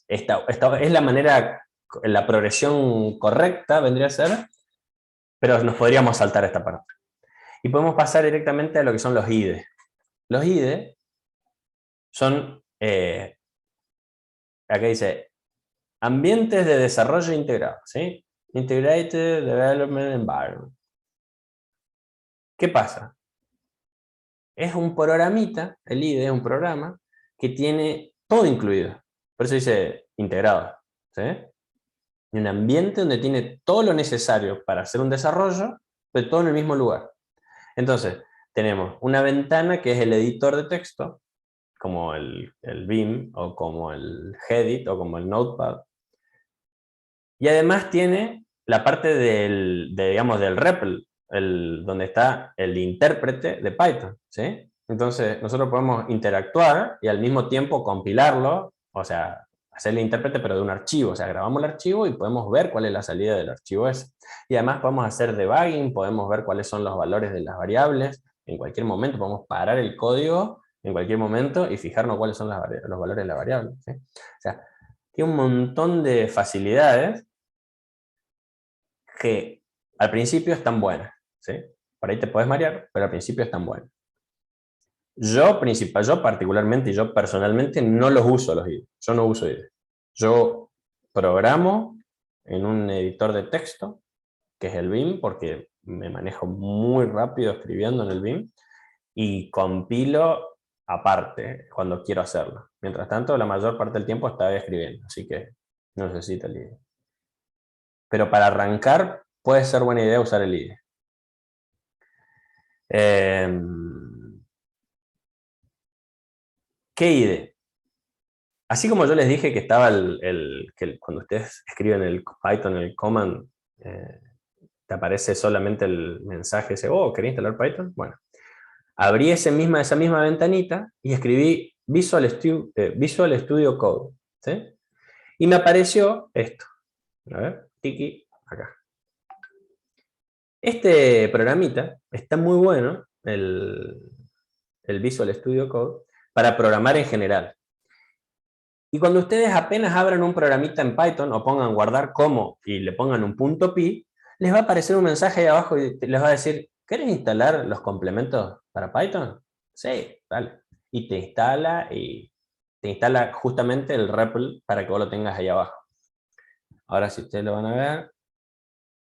esta es la manera, la progresión correcta vendría a ser, pero nos podríamos saltar esta parte. Y podemos pasar directamente a lo que son los IDE. Los IDE son, acá dice, ambientes de desarrollo integrado, ¿sí? Integrated Development Environment. ¿Qué pasa? Es un programita, el IDE es un programa que tiene todo incluido. Por eso dice integrado, ¿sí? Y un ambiente donde tiene todo lo necesario para hacer un desarrollo, pero todo en el mismo lugar. Entonces, tenemos una ventana que es el editor de texto, como el Vim, o como el Gedit, o como el Notepad. Y además tiene la parte digamos, del REPL, donde está el intérprete de Python, ¿sí? Entonces, nosotros podemos interactuar y al mismo tiempo compilarlo, o sea, hacer el intérprete pero de un archivo, o sea, grabamos el archivo y podemos ver cuál es la salida del archivo ese. Y además podemos hacer debugging, podemos ver cuáles son los valores de las variables, en cualquier momento podemos parar el código en cualquier momento y fijarnos cuáles son los valores de la variable. ¿Sí? O sea, tiene un montón de facilidades que al principio están buenas. ¿Sí? Por ahí te puedes marear, pero al principio están buenas. Yo particularmente y yo personalmente no los uso los IDE. Yo no uso IDE. Yo programo en un editor de texto, que es el BIM, porque me manejo muy rápido escribiendo en el BIM, y compilo aparte cuando quiero hacerlo. Mientras tanto, la mayor parte del tiempo estaba escribiendo, así que no necesito el IDE. Pero para arrancar, puede ser buena idea usar el IDE. ¿Qué IDE? Así como yo les dije que estaba que cuando ustedes escriben el Python, el command, te aparece solamente el mensaje ese, oh, ¿querés instalar Python? Bueno, abrí esa misma ventanita y escribí Visual Studio Code. ¿Sí? Y me apareció esto. A ver, tiki, acá. Este programita está muy bueno, el Visual Studio Code, para programar en general. Y cuando ustedes apenas abran un programita en Python o pongan guardar como y le pongan un punto .py, les va a aparecer un mensaje ahí abajo y les va a decir, ¿querés instalar los complementos para Python? Sí, vale. Y te instala justamente el REPL para que vos lo tengas ahí abajo. Ahora si ustedes lo van a ver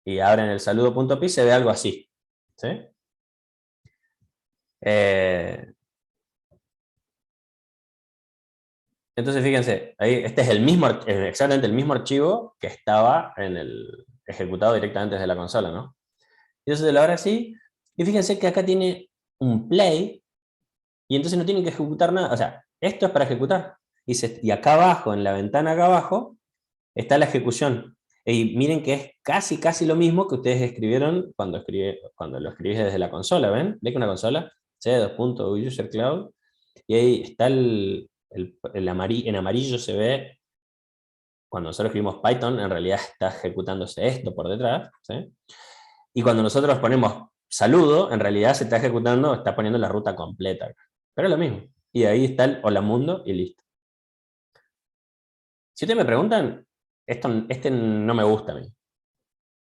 y abren el saludo.py se ve algo así. ¿Sí? Entonces, fíjense, ahí, este es exactamente el mismo archivo que estaba ejecutado directamente desde la consola, ¿no? Entonces lo abro así, y fíjense que acá tiene un play, y entonces no tienen que ejecutar nada. O sea, esto es para ejecutar. Y acá abajo, en la ventana acá abajo, está la ejecución. Y miren que es casi lo mismo que ustedes escribieron cuando lo escribís desde la consola, ¿ven? ¿Ven que una consola? C2.user cloud, y ahí está en amarillo se ve, cuando nosotros escribimos Python, en realidad está ejecutándose esto por detrás, ¿sí? Y cuando nosotros ponemos saludo, en realidad se está ejecutando, está poniendo la ruta completa. Pero es lo mismo. Y ahí está el hola mundo y listo. Si ustedes me preguntan, este no me gusta a mí.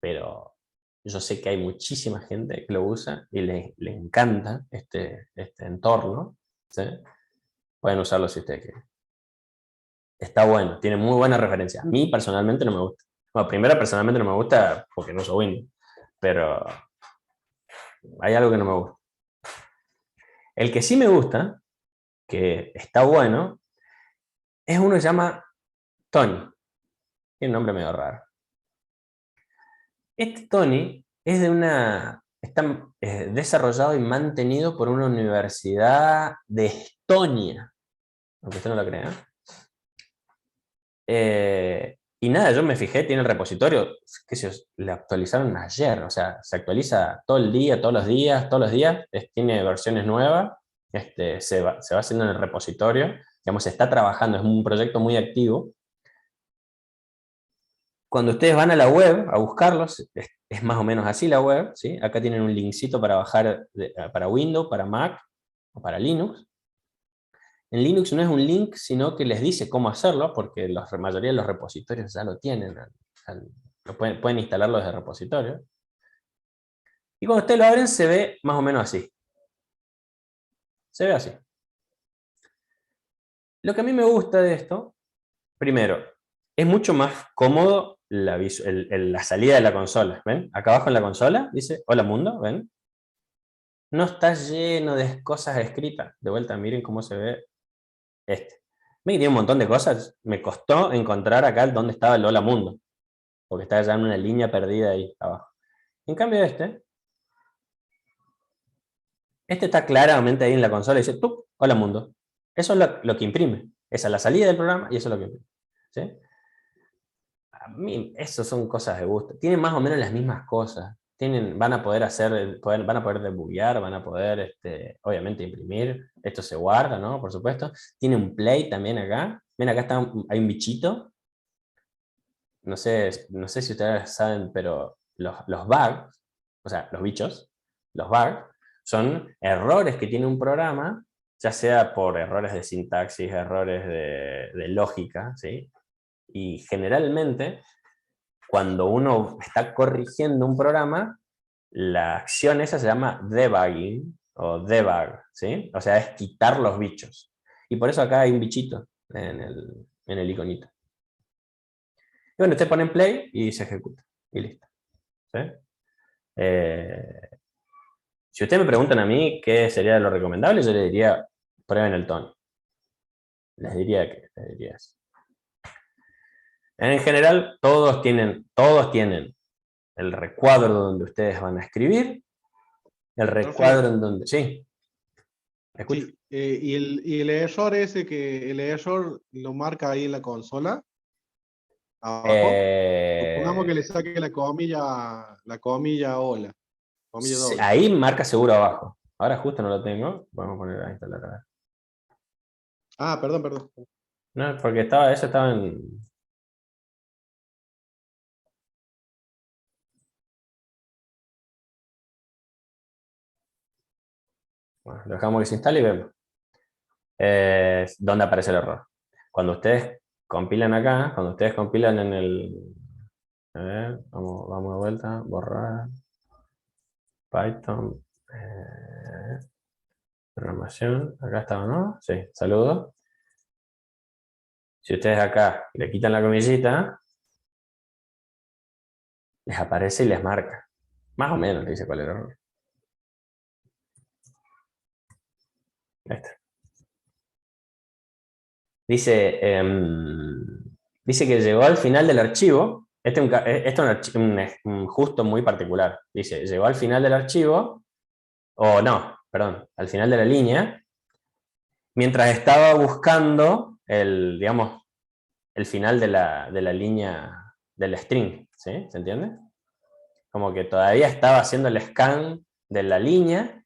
Pero yo sé que hay muchísima gente que lo usa y le encanta este entorno. ¿Sí? Pueden usarlo si ustedes quieren. Está bueno, tiene muy buena referencia. A mí personalmente no me gusta. Bueno, primero personalmente no me gusta porque no uso Windows, pero hay algo que no me gusta. El que sí me gusta, que está bueno, es uno que se llama Tony. Tiene un nombre medio raro. Este Tony es está desarrollado y mantenido por una universidad de Estonia, aunque usted no lo crea. Y nada, yo me fijé, tiene el repositorio, que le actualizaron ayer, o sea, se actualiza todo el día, todos los días, tiene versiones nuevas, se va haciendo en el repositorio, digamos, se está trabajando, es un proyecto muy activo. Cuando ustedes van a la web a buscarlos, es más o menos así la web, ¿sí? Acá tienen un linkcito para bajar para Windows, para Mac o para Linux. En Linux no es un link, sino que les dice cómo hacerlo, porque la mayoría de los repositorios ya lo tienen. Pueden instalarlo desde el repositorio. Y cuando ustedes lo abren, se ve más o menos así. Se ve así. Lo que a mí me gusta de esto, primero, es mucho más cómodo la salida de la consola. ¿Ven? Acá abajo en la consola dice, hola mundo, ¿ven? No está lleno de cosas escritas. De vuelta, miren cómo se ve este. Ven que tiene un montón de cosas. Me costó encontrar acá dónde estaba el hola mundo, porque está ya en una línea perdida ahí abajo. En cambio este está claramente ahí en la consola y dice, ¡tup! Hola mundo. Eso es lo que imprime. Esa es la salida del programa y eso es lo que imprime. ¿Sí? A mí, eso son cosas de gusto. Tienen más o menos las mismas cosas. Van a poder van a poder debuguear, van a poder, obviamente, imprimir. Esto se guarda, ¿no? Por supuesto. Tiene un play también acá. Ven, acá hay un bichito. No sé si ustedes saben, pero los bugs, o sea, los bichos, los bugs, son errores que tiene un programa ya sea por errores de sintaxis, errores de lógica, ¿sí? Y generalmente, cuando uno está corrigiendo un programa, la acción esa se llama debugging o debug, ¿sí? O sea, es quitar los bichos. Y por eso acá hay un bichito en el iconito. Y bueno, usted pone en play y se ejecuta. Y listo. ¿Sí? Si ustedes me preguntan a mí qué sería lo recomendable, yo les diría, prueben el tono. Les diría eso. En general, todos tienen el recuadro donde ustedes van a escribir, el Profe, recuadro en donde... Sí, escucho. sí, y el error ese que el error lo marca ahí en la consola, abajo. Supongamos que le saque la comilla hola, comilla Sí, doble. ahí marca seguro abajo. Ahora justo no lo tengo. Vamos a poner a instalar. A ver. Ah, perdón, perdón. No, porque eso estaba en... Bueno, lo dejamos que se instale y vemos. ¿Dónde aparece el error? Cuando ustedes compilan acá, cuando ustedes compilan en el... A ver, vamos de vuelta, borrar, Python, programación, acá estaba, ¿no? Sí, saludos. Si ustedes acá le quitan la comillita, les aparece y les marca. Más o menos le dice cuál es el error. Ahí está. Dice, dice que llegó al final del archivo. Este es un justo muy particular. Dice, llegó al final del archivo, o no, perdón, al final de la línea, mientras estaba buscando digamos, el final de la línea del string. ¿Sí? ¿Se entiende? Como que todavía estaba haciendo el scan de la línea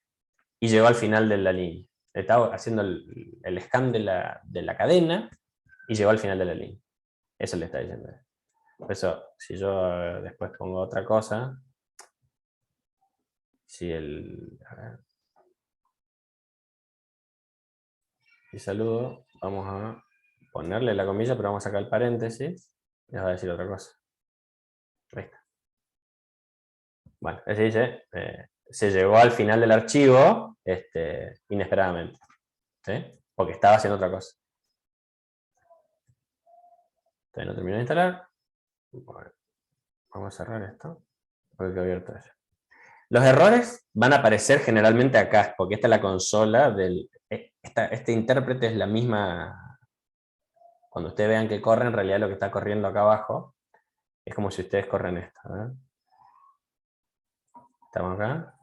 y llegó al final de la línea. Estaba haciendo el scan de la cadena y llegó al final de la línea. Eso le está diciendo. Por eso, si yo después pongo otra cosa, si a ver, si saludo, vamos a ponerle la comilla, pero vamos a sacar el paréntesis y les va a decir otra cosa. Ahí está. Bueno, ese dice, se llegó al final del archivo inesperadamente, ¿sí? Porque estaba haciendo otra cosa. Todavía no terminó de instalar. Bueno, vamos a cerrar esto, porque quedó abierto eso. Los errores van a aparecer generalmente acá, porque esta es la consola del... Este intérprete es la misma... Cuando ustedes vean que corre, en realidad lo que está corriendo acá abajo es como si ustedes corren esto. A ver. Estamos acá.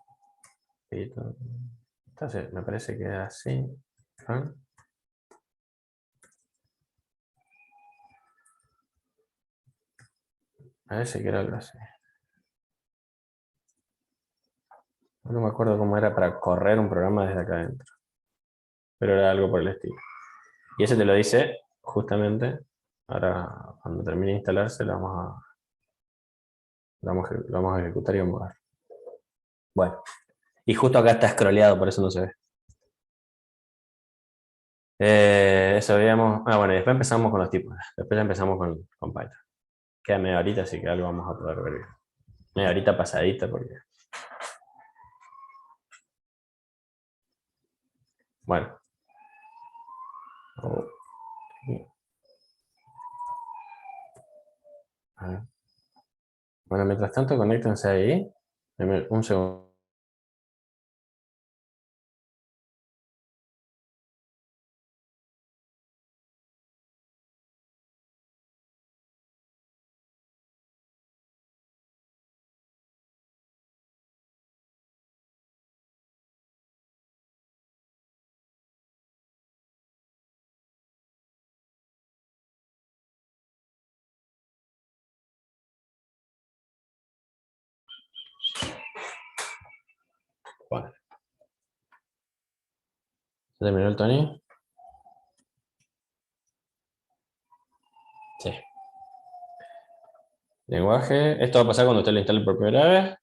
Entonces, me parece que es así. ¿Ah? A ver si quiero algo así. No me acuerdo cómo era para correr un programa desde acá adentro. Pero era algo por el estilo. Y ese te lo dice justamente. Ahora, cuando termine de instalarse, lo vamos a ejecutar y vamos a ver. Bueno. Y justo acá está scrolleado, por eso no se ve. Eso veíamos. Ah, bueno, y después empezamos con los tipos. Después empezamos con Python. Queda media horita, así que algo vamos a poder ver bien. Media horita pasadita, porque. Bueno. Oh. A ver. Bueno, mientras tanto, conéctense ahí. Un segundo. Bueno. ¿Se terminó el Tony? Sí. Lenguaje. Esto va a pasar cuando usted lo instale por primera vez.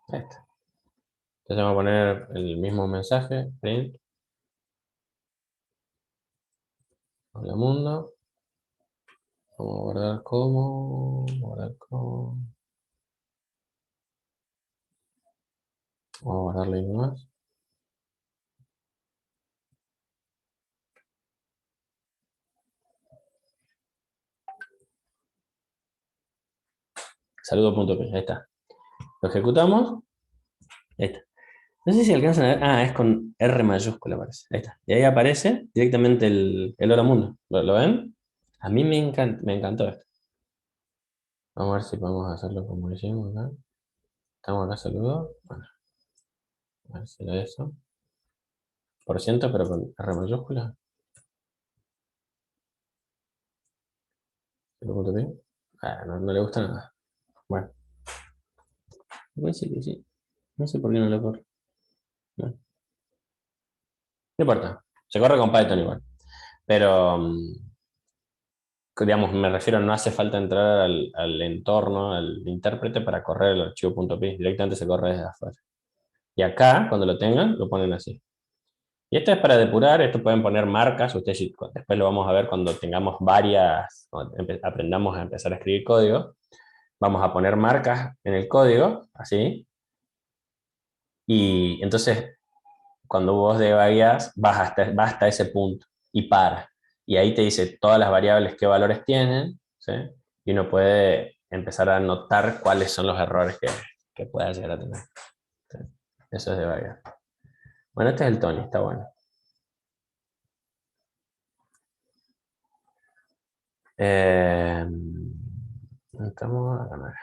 Ahí está. Entonces vamos a poner el mismo mensaje, print. Hola mundo. Vamos a guardar como. Guardar como. Vamos a guardarle ahí nomás. Saludo.p, ahí está. Lo ejecutamos. Ahí está. No sé si alcanzan a ver. Ah, es con R mayúscula, parece. Ahí está. Y ahí aparece directamente el hola mundo. ¿Lo ven? A mí me encantó esto. Vamos a ver si podemos hacerlo como hicimos acá. Estamos acá, saludos. Bueno, a ver si era eso. Por ciento, pero con R mayúscula. Saludo.p. Ah, no le gusta nada. Bueno, parece que sí. No sé por qué no le corre. No, no importa. Se corre con Python igual. Pero, digamos, me refiero, no hace falta entrar al entorno, al intérprete para correr el archivo .py. Directamente se corre desde afuera. Y acá, cuando lo tengan, lo ponen así. Y esto es para depurar, esto pueden poner marcas, ustedes después lo vamos a ver cuando tengamos varias, cuando aprendamos a empezar a escribir código, vamos a poner marcas en el código, así, y entonces cuando vos debugueas, vas hasta ese punto y para. Y ahí te dice todas las variables qué valores tienen, ¿sí? Y uno puede empezar a notar cuáles son los errores que pueda llegar a tener. ¿Sí? Eso es debuguear. Bueno, este es el Tony, está bueno. Estamos a ganar.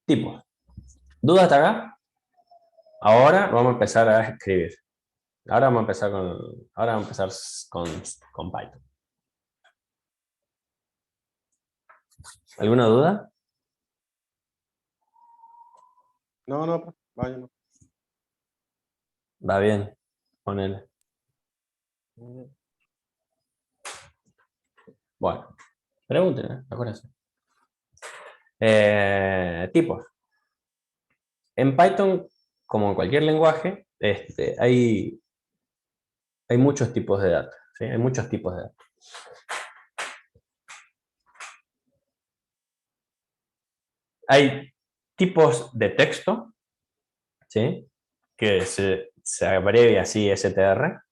Tipos. ¿Duda hasta acá? Ahora vamos a empezar a escribir. Ahora vamos a empezar con Python. ¿Alguna duda? No, vaya. No. Va bien. Ponele. Bueno, pregúntenme, acuérdense. Tipos. En Python, como en cualquier lenguaje, hay muchos tipos de datos. ¿Sí? Hay muchos tipos de datos. Hay tipos de texto, ¿sí? Que se abrevia así STR.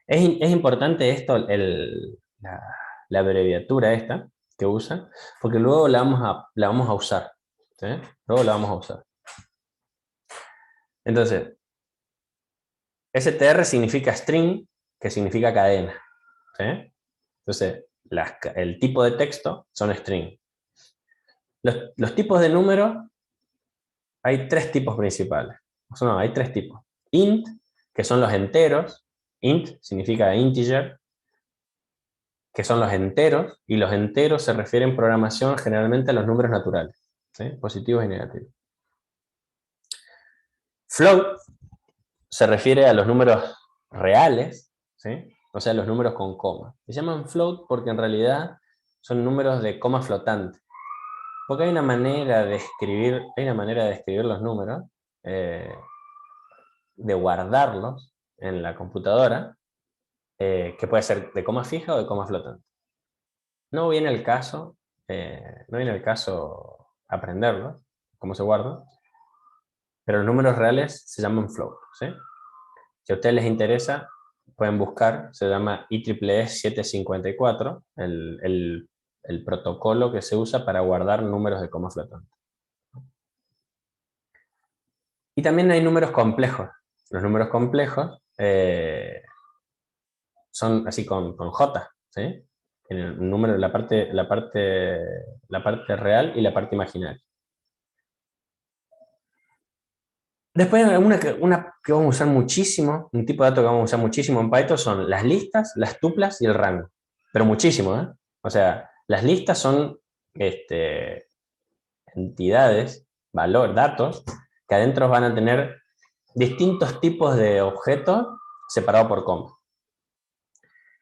Es importante esto, la abreviatura esta que usan, porque luego la vamos a usar. ¿Sí? Luego la vamos a usar. Entonces, STR significa string, que significa cadena. ¿Sí? Entonces, el tipo de texto son string. Los tipos de números, hay tres tipos principales. No, hay tres tipos. Int, que son los enteros. Int significa integer, que son los enteros, y los enteros se refieren en programación generalmente a los números naturales, ¿sí? Positivos y negativos. Float se refiere a los números reales, ¿sí? O sea, los números con coma. Se llaman float porque en realidad son números de coma flotante. Porque hay una manera de escribir los números, de guardarlos en la computadora, que puede ser de coma fija o de coma flotante. No viene el caso aprenderlos, cómo se guardan, pero los números reales se llaman float, ¿sí? Si a ustedes les interesa, pueden buscar, se llama IEEE 754, el protocolo que se usa para guardar números de coma flotante. Y también hay números complejos. Los números complejos son así con J, ¿sí? El número, la parte real y la parte imaginaria. Después, una que vamos a usar muchísimo, un tipo de dato que vamos a usar muchísimo en Python son las listas, las tuplas y el rango. Pero muchísimo, ¿eh? O sea, las listas son entidades, datos, que adentro van a tener distintos tipos de objetos separados por coma.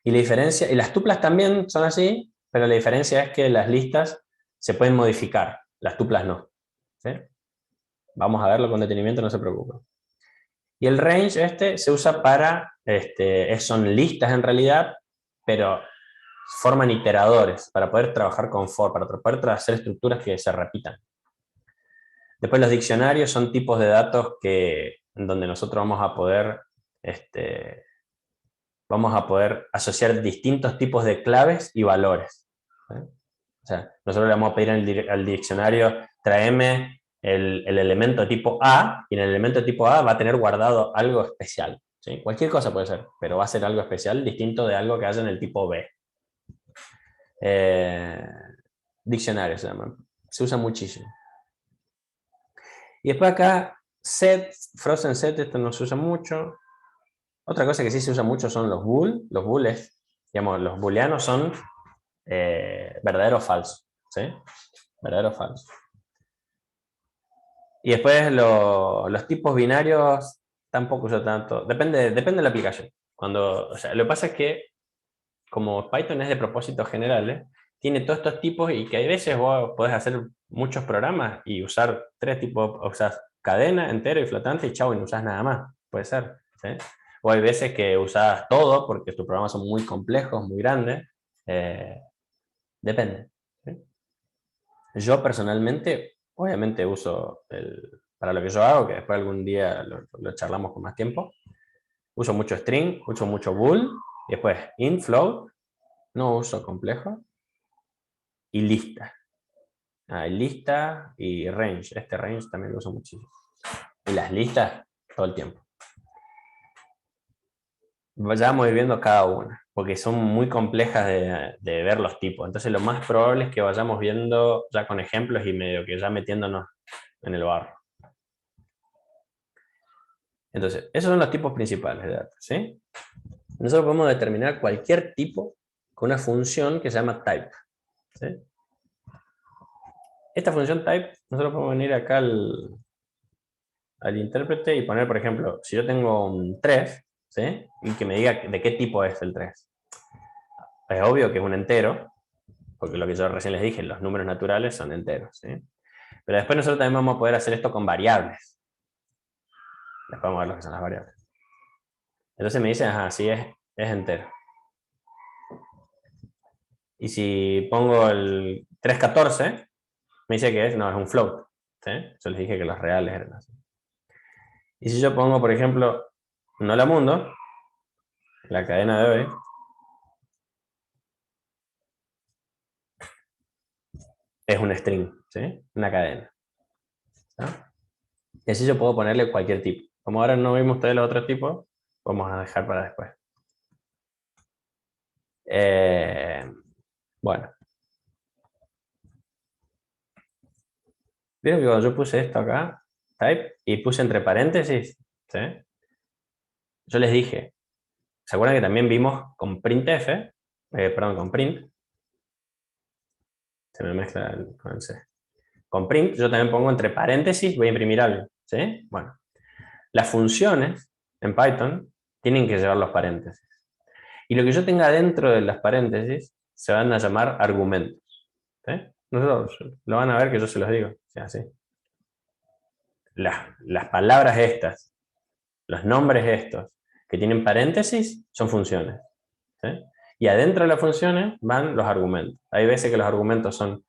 Y la diferencia, y las tuplas también son así, pero la diferencia es que las listas se pueden modificar, las tuplas no. ¿Sí? Vamos a verlo con detenimiento, no se preocupen. Y el range se usa para, son listas en realidad, pero forman iteradores para poder trabajar con for, para poder hacer estructuras que se repitan. Después los diccionarios son tipos de datos en donde nosotros vamos a poder asociar distintos tipos de claves y valores. O sea, nosotros le vamos a pedir al diccionario, tráeme el elemento tipo A, y en el elemento tipo A va a tener guardado algo especial. ¿Sí? Cualquier cosa puede ser, pero va a ser algo especial, distinto de algo que haya en el tipo B. Diccionario se llama. Se usa muchísimo. Y después acá, set, frozen set, esto no se usa mucho. Otra cosa que sí se usa mucho son los bool. Los bool digamos, los booleanos son verdadero o falso. ¿Sí? Verdadero o falso. Y después los tipos binarios tampoco uso tanto. Depende de la aplicación. O sea, lo que pasa es que como Python es de propósitos generales, tiene todos estos tipos y que hay veces vos podés hacer muchos programas y usar 3 tipos, usás cadena, entero y flotante y chau, y no usás nada más. Puede ser. ¿Sí? O hay veces que usás todo porque tus programas son muy complejos, muy grandes. Depende. ¿Sí? Yo personalmente, obviamente uso para lo que yo hago, que después algún día lo charlamos con más tiempo, uso mucho string, uso mucho bool, y después int, float, no uso complejo, y lista. Y lista y range. Este range también lo uso muchísimo. Y las listas todo el tiempo. Vayamos a ir viendo cada una, porque son muy complejas de ver los tipos. Entonces lo más probable es que vayamos viendo ya con ejemplos y medio que ya metiéndonos en el barro. Entonces, esos son los tipos principales de datos, ¿sí? Nosotros podemos determinar cualquier tipo con una función que se llama type, ¿sí? Esta función type, nosotros podemos venir acá al intérprete y poner, por ejemplo, si yo tengo un 3, ¿sí? Y que me diga de qué tipo es el 3. Es obvio que es un entero, porque lo que yo recién les dije, los números naturales son enteros, ¿sí? Pero después nosotros también vamos a poder hacer esto con variables. Después vamos a ver lo que son las variables. Entonces me dice, ajá, sí es entero. Y si pongo el 314, me dice que es un float. ¿Sí? Yo les dije que los reales eran así. Y si yo pongo, por ejemplo, un hola mundo, la cadena de hoy, es un string, ¿sí? Una cadena. ¿Sí? Y así yo puedo ponerle cualquier tipo. Como ahora no vimos todos los otros tipos, vamos a dejar para después. Bueno. Vieron que cuando yo puse esto acá, type, y puse entre paréntesis, ¿sí? Yo les dije, ¿se acuerdan que también vimos con printf? Perdón, con print. Se me mezcla con el C. Con print yo también pongo entre paréntesis, voy a imprimir algo, ¿sí? Bueno, las funciones en Python tienen que llevar los paréntesis. Y lo que yo tenga dentro de las paréntesis se van a llamar argumentos. ¿Sí? Nosotros lo van a ver que yo se los digo. O sea, así. Las palabras estas, los nombres estos, que tienen paréntesis, son funciones. ¿Sí? Y adentro de las funciones van los argumentos. Hay veces que los argumentos son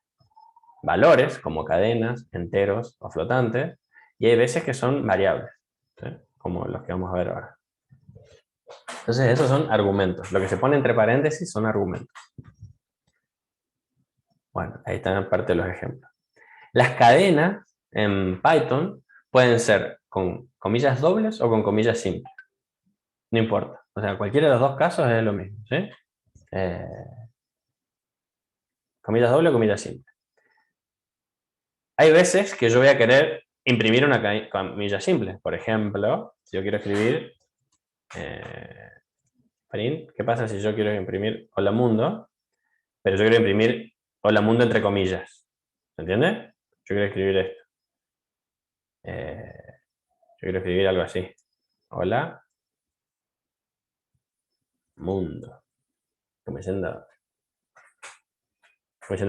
valores, como cadenas, enteros o flotantes, y hay veces que son variables, ¿sí? Como los que vamos a ver ahora. Entonces, esos son argumentos. Lo que se pone entre paréntesis son argumentos. Bueno, ahí están parte de los ejemplos. Las cadenas en Python pueden ser con comillas dobles o con comillas simples. No importa. O sea, cualquiera de los dos casos es lo mismo, ¿sí? Comillas dobles o comillas simples. Hay veces que yo voy a querer imprimir una comilla simple. Por ejemplo, si yo quiero escribir print, ¿qué pasa si yo quiero imprimir hola mundo? Pero yo quiero imprimir hola mundo entre comillas. ¿Se entiende? Yo quiero escribir esto. Yo quiero escribir algo así. Hola mundo. Como diciendo,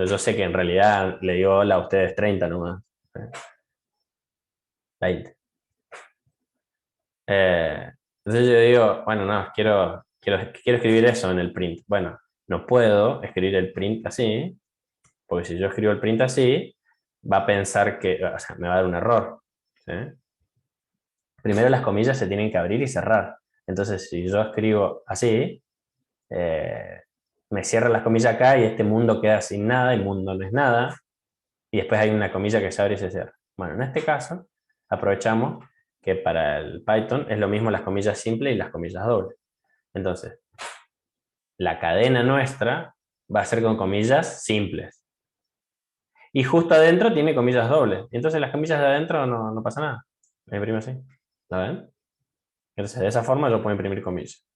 yo sé que en realidad le digo hola a ustedes 30 nomás. 20. Entonces yo digo, bueno, no, quiero escribir eso en el print. Bueno, no puedo escribir el print así, porque si yo escribo el print así, va a pensar que, o sea, me va a dar un error. ¿Sí? Primero las comillas se tienen que abrir y cerrar. Entonces, si yo escribo así, me cierra las comillas acá y este mundo queda sin nada, el mundo no es nada, y después hay una comilla que se abre y se cierra. Bueno, en este caso, aprovechamos que para el Python es lo mismo las comillas simples y las comillas dobles. Entonces, la cadena nuestra va a ser con comillas simples. Y justo adentro tiene comillas dobles. Entonces las comillas de adentro no pasa nada. Me imprime así. ¿La ven? Entonces de esa forma yo puedo imprimir comillas.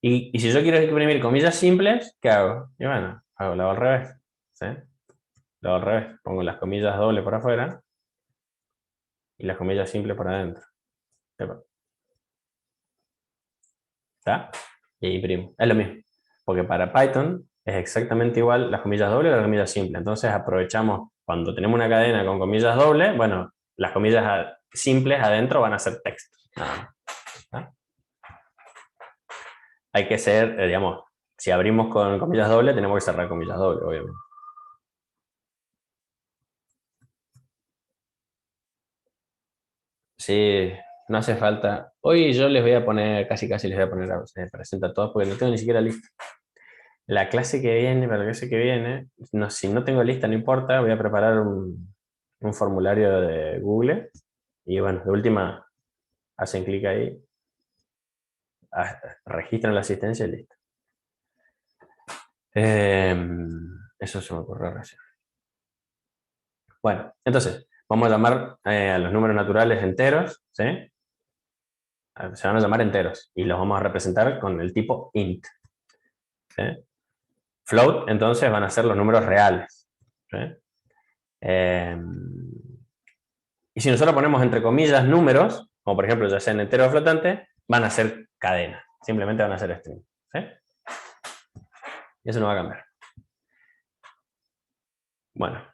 Y si yo quiero imprimir comillas simples, ¿qué hago? Y bueno, lo hago al revés. ¿Sí? Lo hago al revés. Pongo las comillas dobles por afuera y las comillas simples por adentro. ¿Está? Y ahí imprimo. Es lo mismo. Porque para Python es exactamente igual las comillas dobles y las comillas simples. Entonces aprovechamos cuando tenemos una cadena con comillas dobles, bueno, las comillas simples adentro van a ser texto. ¿Está? Hay que ser, digamos, si abrimos con comillas dobles, tenemos que cerrar comillas dobles, obviamente. Sí, no hace falta. Hoy yo les voy a poner, casi les voy a poner, se presenta a todos porque no tengo ni siquiera lista. La clase que viene, para la clase que viene, no, si no tengo lista no importa, voy a preparar un formulario de Google y bueno, de última hacen clic ahí, registran la asistencia y listo. Eso se me ocurrió recién. Bueno, entonces, vamos a llamar a los números naturales enteros, ¿sí? Se van a llamar enteros y los vamos a representar con el tipo int. ¿Sí? Float, entonces, van a ser los números reales. ¿Sí? Y si nosotros ponemos entre comillas números, como por ejemplo ya sean enteros o flotantes, van a ser cadenas. Simplemente van a ser string. ¿Sí? Y eso no va a cambiar. Bueno.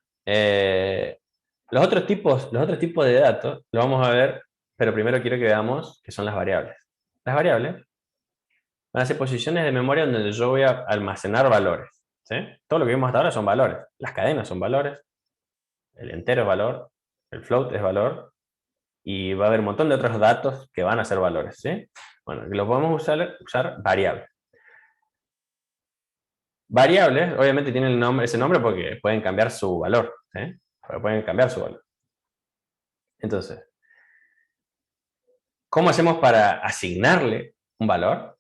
Los otros tipos de datos los vamos a ver, pero primero quiero que veamos qué son las variables. Las variables van a ser posiciones de memoria donde yo voy a almacenar valores. ¿Sí? Todo lo que vimos hasta ahora son valores. Las cadenas son valores, el entero es valor, el float es valor, y va a haber un montón de otros datos que van a ser valores. ¿Sí? Bueno, los podemos usar variables. Variables, obviamente, tienen ese nombre porque pueden cambiar su valor. ¿Sí? Pueden cambiar su valor. Entonces, ¿cómo hacemos para asignarle un valor?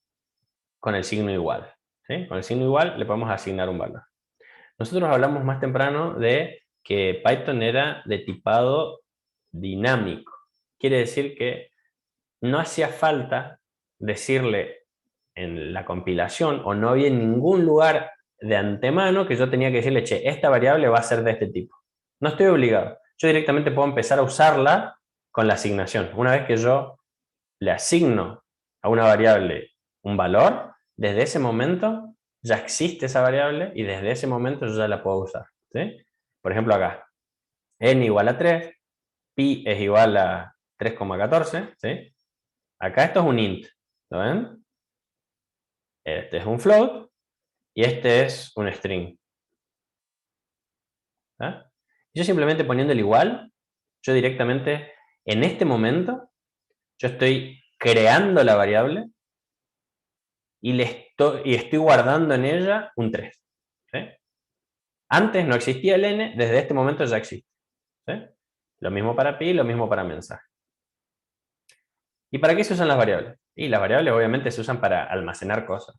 Con el signo igual. ¿Sí? Con el signo igual le podemos asignar un valor. Nosotros hablamos más temprano de que Python era de tipado dinámico. Quiere decir que no hacía falta decirle en la compilación o no había ningún lugar de antemano que yo tenía que decirle, che, esta variable va a ser de este tipo. No estoy obligado. Yo directamente puedo empezar a usarla con la asignación. Una vez que yo le asigno a una variable un valor, desde ese momento ya existe esa variable y desde ese momento yo ya la puedo usar. ¿Sí? Por ejemplo acá, n igual a 3, pi es igual a 3,14. ¿Sí? Acá esto es un int, ¿lo ven? Este es un float y este es un string. ¿Ah? Yo simplemente poniendo el igual, yo directamente, en este momento, yo estoy creando la variable y estoy guardando en ella un 3. ¿Sí? Antes no existía el n, desde este momento ya existe. ¿Sí? Lo mismo para pi, lo mismo para mensaje. ¿Y para qué se usan las variables? Y las variables obviamente se usan para almacenar cosas,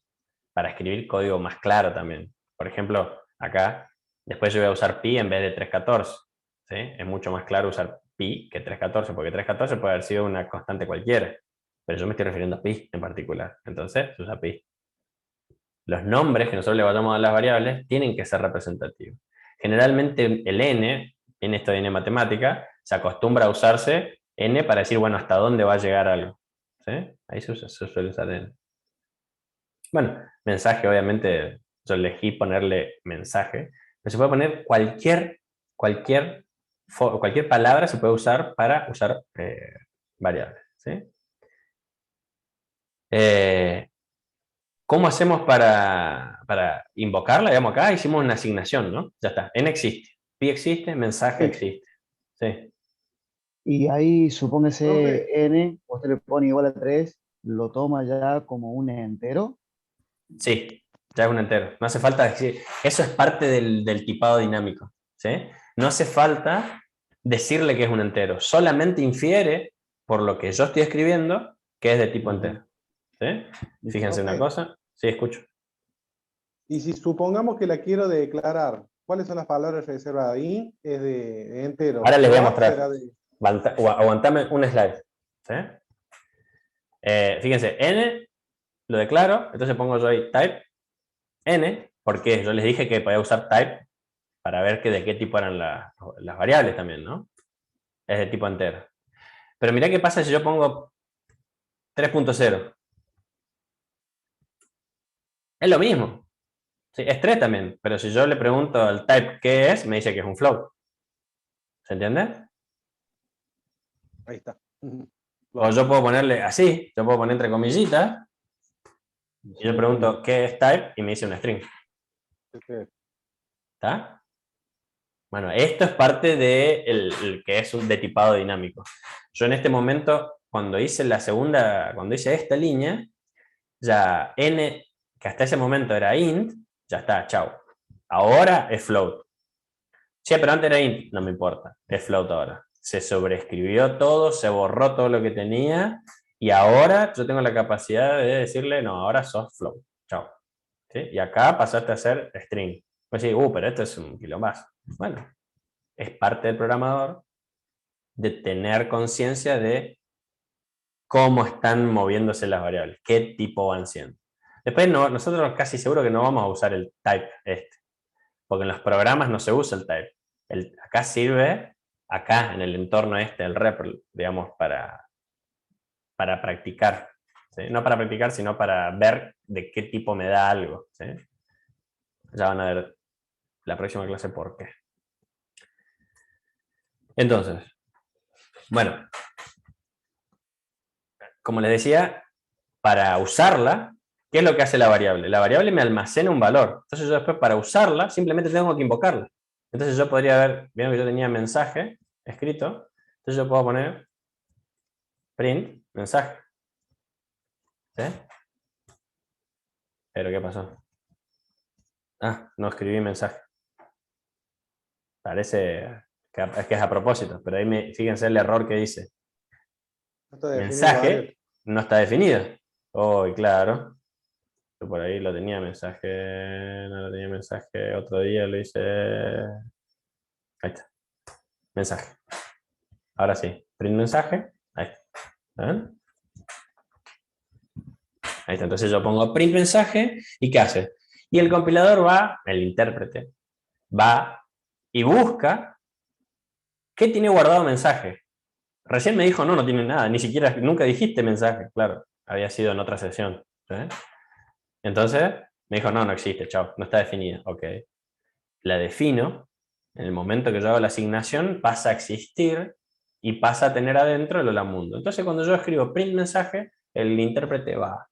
para escribir código más claro también. Por ejemplo, acá, después yo voy a usar pi en vez de 314. ¿Sí? Es mucho más claro usar pi que 314, porque 314 puede haber sido una constante cualquiera, pero yo me estoy refiriendo a pi en particular. Entonces, se usa pi. Los nombres que nosotros le vayamos a las variables tienen que ser representativos. Generalmente el n, en esto de n matemática, se acostumbra a usarse n para decir, bueno, hasta dónde va a llegar algo. ¿Sí? Ahí se suele usar n. Bueno, mensaje, obviamente, yo elegí ponerle mensaje, pero se puede poner cualquier palabra se puede usar para usar variables. ¿Sí? ¿Cómo hacemos para invocarla? Digamos, acá hicimos una asignación, ¿no? Ya está, n existe, pi existe, mensaje Sí. existe. Sí. Y ahí, Profe, supóngese n, usted le pone igual a 3, lo toma ya como un entero. Sí, ya es un entero. No hace falta decir, eso es parte del tipado dinámico, ¿sí? No hace falta decirle que es un entero, solamente infiere por lo que yo estoy escribiendo que es de tipo Ujú. entero, ¿sí? Listo. Fíjense una profe, cosa, sí, escucho. y si supongamos que la quiero declarar, ¿cuáles son las palabras reservadas? Int es de entero. Ahora les voy a Float mostrar. será de... Aguantame un slide, ¿sí? Fíjense, n lo declaro, entonces pongo yo ahí type n, porque yo les dije que podía usar type para ver de qué tipo eran las variables también, ¿no? Es de tipo entero. Pero mirá qué pasa si yo pongo 3.0. Es lo mismo. Sí, es 3 también, pero si yo le pregunto al type qué es, me dice que es un float. ¿Se entiende? Ahí está. O yo puedo ponerle así, yo puedo poner entre comillitas, y yo pregunto qué es type y me dice un string. ¿Está? Bueno, esto es parte de el que es un de tipado dinámico. Yo en este momento, cuando hice esta línea, ya n, que hasta ese momento era int, ya está, chao. Ahora es float. Sí, pero antes era int, no me importa, es float ahora. Se sobreescribió todo, se borró todo lo que tenía, y ahora yo tengo la capacidad de decirle, no, ahora sos float, chao. ¿Sí? Y acá pasaste a ser string. Pues sí, pero esto es un quilombazo. Bueno, es parte del programador de tener conciencia de cómo están moviéndose las variables, qué tipo van siendo. Después nosotros casi seguro que no vamos a usar el type porque en los programas no se usa el type. Acá sirve, acá en el entorno el REPL, digamos, para practicar. ¿Sí? No para practicar, sino para ver de qué tipo me da algo. ¿Sí? Ya van a ver la próxima clase por qué. Entonces, bueno, como les decía, para usarla, ¿qué es lo que hace la variable? La variable me almacena un valor. Entonces yo después para usarla simplemente tengo que invocarla. Entonces yo podría ver, vieron que yo tenía mensaje escrito, entonces yo puedo poner print mensaje. ¿Sí? ¿Pero qué pasó? Ah, no escribí mensaje. Parece que es a propósito, pero ahí fíjense el error que dice. No está definido la Mensaje variable. no está definido. Oh, claro. Yo por ahí lo tenía mensaje, no lo tenía mensaje, otro día lo hice. Ahí está. Mensaje. Ahora sí. Print mensaje. Ahí está. ¿Ven? Ahí está. Entonces yo pongo print mensaje y ¿qué hace? Y el compilador va, el intérprete, va y busca qué tiene guardado mensaje. Recién me dijo, no tiene nada, ni siquiera, nunca dijiste mensaje, claro, había sido en otra sesión. ¿Sí? Entonces me dijo, no existe, chao, no está definida. Ok. La defino, en el momento que yo hago la asignación, pasa a existir y pasa a tener adentro el hola mundo. Entonces cuando yo escribo print mensaje, el intérprete va,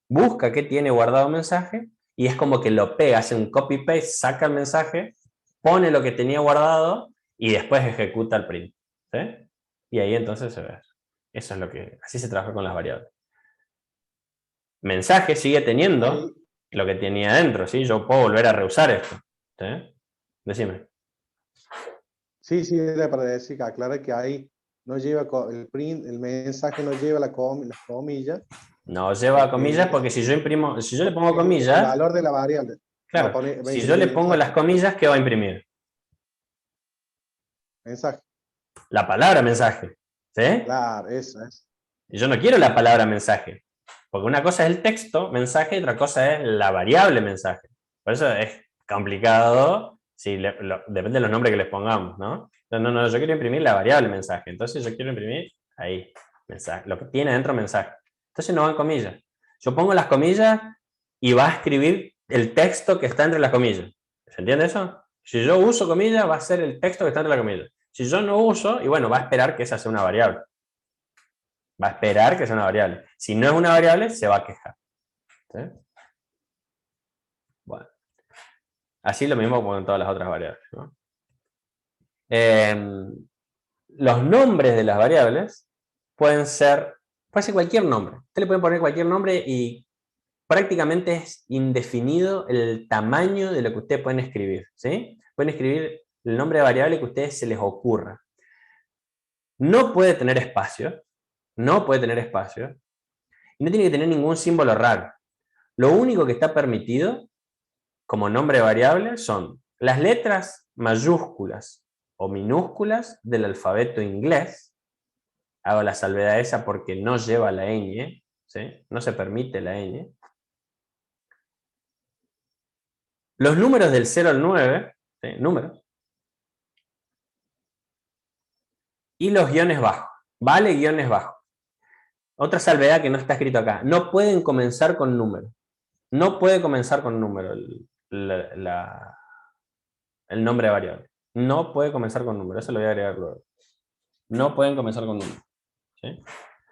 busca qué tiene guardado mensaje y es como que lo pega, hace un copy-paste, saca el mensaje, pone lo que tenía guardado y después ejecuta el print. ¿Sí? Y ahí entonces se ve. Eso es así se trabaja con las variables. Mensaje sigue teniendo lo que tenía adentro, ¿sí? Yo puedo volver a reusar esto. ¿Sí? Decime. Sí, era para decir que aclara que ahí no lleva el print, el mensaje no lleva las comillas. No lleva comillas porque si yo le pongo comillas, el valor de la variable. claro, Va a si yo imprimir le pongo mensaje. las comillas, ¿qué va a imprimir? Mensaje. La palabra mensaje. ¿Sí? Claro, eso es. Y yo no quiero la palabra mensaje. Porque una cosa es el texto, mensaje, y otra cosa es la variable mensaje. Por eso es complicado, depende de los nombres que les pongamos, ¿no? No, yo quiero imprimir la variable mensaje. Entonces yo quiero imprimir ahí, mensaje, lo que tiene dentro mensaje. Entonces no van comillas. Yo pongo las comillas y va a escribir el texto que está entre las comillas. ¿Se entiende eso? Si yo uso comillas, va a ser el texto que está entre las comillas. Si yo no uso, y bueno, va a esperar que esa sea una variable. Va a esperar que sea una variable. Si no es una variable, se va a quejar. ¿Sí? Bueno. Así lo mismo con todas las otras variables, ¿no? Los nombres de las variables puede ser cualquier nombre. Usted le puede poner cualquier nombre y prácticamente es indefinido el tamaño de lo que ustedes pueden escribir, ¿sí? Pueden escribir el nombre de variable que a ustedes se les ocurra. No puede tener espacio, no puede tener espacio, y no tiene que tener ningún símbolo raro. Lo único que está permitido como nombre de variable son las letras mayúsculas o minúsculas del alfabeto inglés. Hago la salvedad esa porque no lleva la ñ, ¿sí? No se permite la ñ. Los números del 0 al 9, ¿sí? Números. Y los guiones bajos. Vale, guiones bajos. Otra salvedad que no está escrito acá. No pueden comenzar con número. No puede comenzar con número el nombre de variable. No puede comenzar con número. Eso lo voy a agregar luego. No pueden comenzar con número. ¿Sí?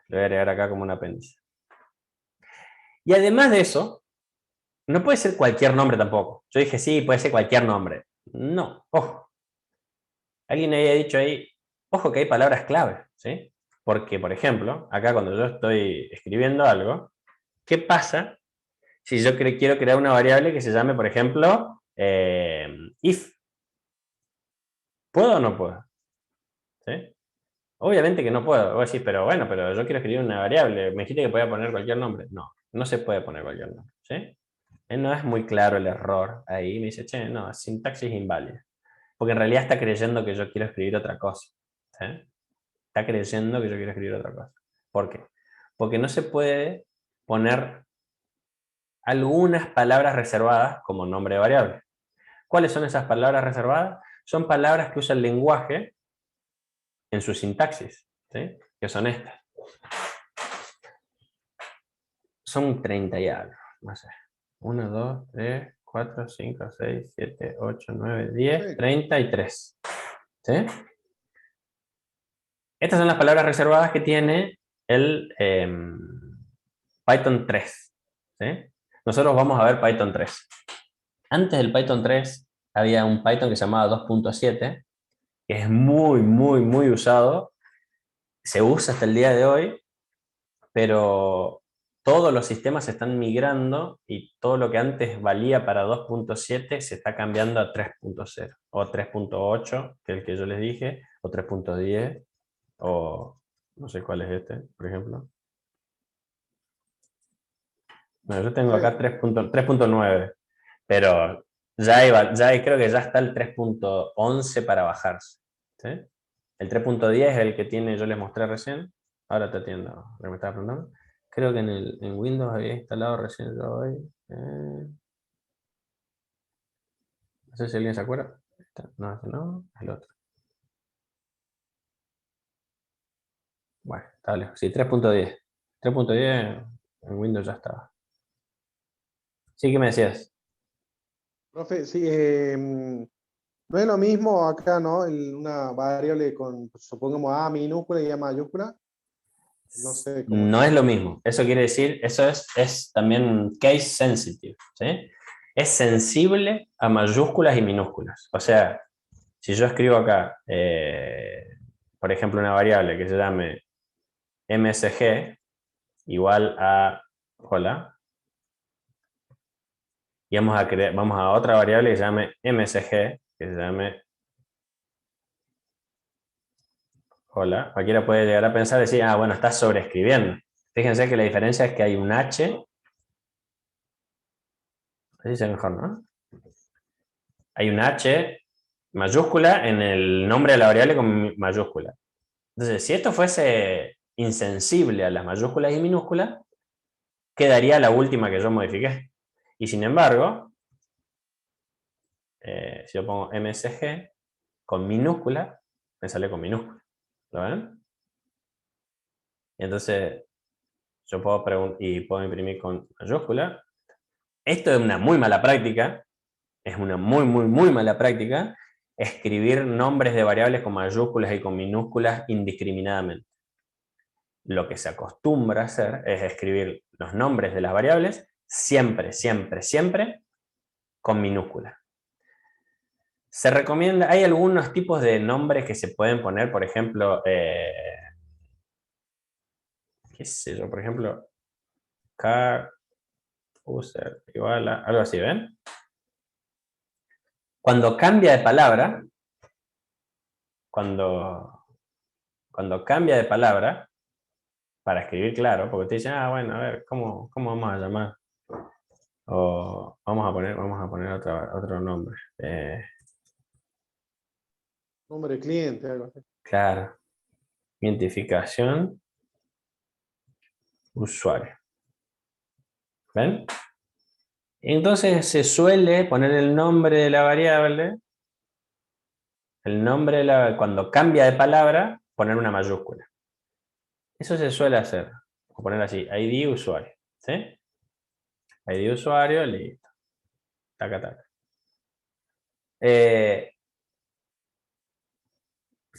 Lo voy a agregar acá como un apéndice. Y además de eso, no puede ser cualquier nombre tampoco. Yo dije, sí, puede ser cualquier nombre. No, ojo. Alguien había dicho ahí, ojo que hay palabras clave, ¿sí? Porque, por ejemplo, acá cuando yo estoy escribiendo algo, ¿qué pasa si yo quiero crear una variable que se llame, por ejemplo, if? ¿Puedo o no puedo? ¿Sí? Obviamente que no puedo. Vos decís, pero bueno, pero yo quiero escribir una variable. Me dijiste que podía poner cualquier nombre. No, no se puede poner cualquier nombre, ¿sí? No es muy claro el error ahí. Me dice, che, no, sintaxis inválida. Porque en realidad está creyendo que yo quiero escribir otra cosa. ¿Sí? Está creyendo que yo quiero escribir otra cosa. ¿Por qué? Porque no se puede poner algunas palabras reservadas como nombre de variable. ¿Cuáles son esas palabras reservadas? Son palabras que usa el lenguaje en su sintaxis, ¿sí? Que son estas. Son 30 y algo, no sé. 1, 2, 3, 4, 5, 6, 7, 8, 9, 10, 33. ¿Sí? Estas son las palabras reservadas que tiene el Python 3. ¿Sí? Nosotros vamos a ver Python 3. Antes del Python 3 había un Python que se llamaba 2.7, que es muy, muy, muy usado. Se usa hasta el día de hoy, pero todos los sistemas se están migrando y todo lo que antes valía para 2.7 se está cambiando a 3.0 o 3.8, que es el que yo les dije, o 3.10, o no sé cuál es este, por ejemplo. No, yo tengo acá 3.9, pero creo que ya está el 3.11 para bajarse. ¿Sí? El 3.10 es el que tiene, yo les mostré recién. Ahora te atiendo lo que me estaba preguntando. Creo que en Windows había instalado recién yo hoy. No sé si alguien se acuerda. No, ese no, el otro. Bueno, está lejos. Sí, 3.10. 3.10 en Windows ya estaba. Sí, ¿qué me decías? Profe, sí, no es lo mismo acá, ¿no? Una variable con, supongamos, A minúscula y A mayúscula. No sé cómo No es. es lo mismo. Eso quiere decir, eso es también case sensitive, ¿sí? Es sensible a mayúsculas y minúsculas. O sea, si yo escribo acá, por ejemplo, una variable que se llame msg igual a hola, y vamos a otra variable que se llame msg, que se llame hola. Cualquiera puede llegar a pensar y decir, ah, bueno, está sobreescribiendo. Fíjense que la diferencia es que hay un h, así se ve mejor, ¿no? Hay un h mayúscula en el nombre de la variable con mayúscula. Entonces, si esto fuese insensible a las mayúsculas y minúsculas, quedaría la última que yo modifiqué. Y sin embargo, si yo pongo msg con minúscula, me sale con minúscula. ¿Lo ven? Y entonces, yo puedo imprimir con mayúscula. Esto es una muy mala práctica. Es una muy, muy, muy mala práctica escribir nombres de variables con mayúsculas y con minúsculas indiscriminadamente. lo que se acostumbra a hacer es escribir los nombres de las variables siempre, siempre, siempre con minúscula. Se recomienda, hay algunos tipos de nombres que se pueden poner, por ejemplo, qué sé yo, por ejemplo, car user igual a algo así, ¿ven? Cuando cambia de palabra, cuando cambia de palabra, para escribir claro, porque usted dice, ah, bueno, a ver, ¿cómo vamos a llamar? O vamos a poner otro nombre. Nombre de cliente, algo así. Claro. Identificación usuario. ¿Ven? Entonces se suele poner el nombre de la variable, cuando cambia de palabra, poner una mayúscula. Eso se suele hacer. O poner así, ID usuario. ¿Sí? ID usuario, listo. Taca, taca.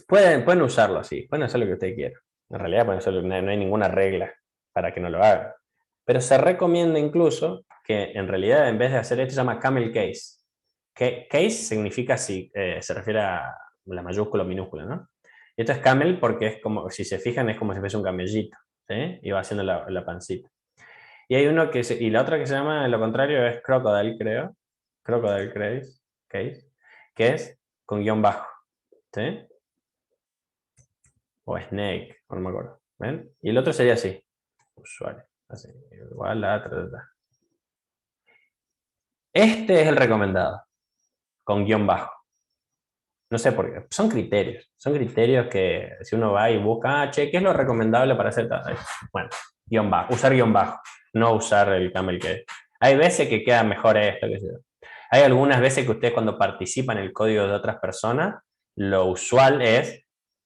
Pueden usarlo así, pueden hacer lo que usted quiera. En realidad pueden hacerlo, no hay ninguna regla para que no lo hagan. Pero se recomienda incluso que en realidad en vez de hacer esto se llama camel case. Case significa si se refiere a la mayúscula o minúscula, ¿no? Y esto es camel porque es como, si se fijan, es como si fuese un camellito, ¿sí? Y va haciendo la pancita. Y hay uno y la otra que se llama, lo contrario, es crocodile, creo. Crocodile case, que es con guión bajo, ¿sí? O snake, no me acuerdo. ¿Ven? Y el otro sería así. Usuario. Así. Igual a Este es el recomendado. Con guión bajo. No sé por qué. Son criterios. Son criterios que si uno va y busca, che, ¿qué es lo recomendable para hacer tal? Bueno, guión bajo. Usar guión bajo. No usar el camel que. Hay veces que queda mejor esto, qué sé yo. Hay algunas veces que ustedes cuando participan en el código de otras personas, lo usual es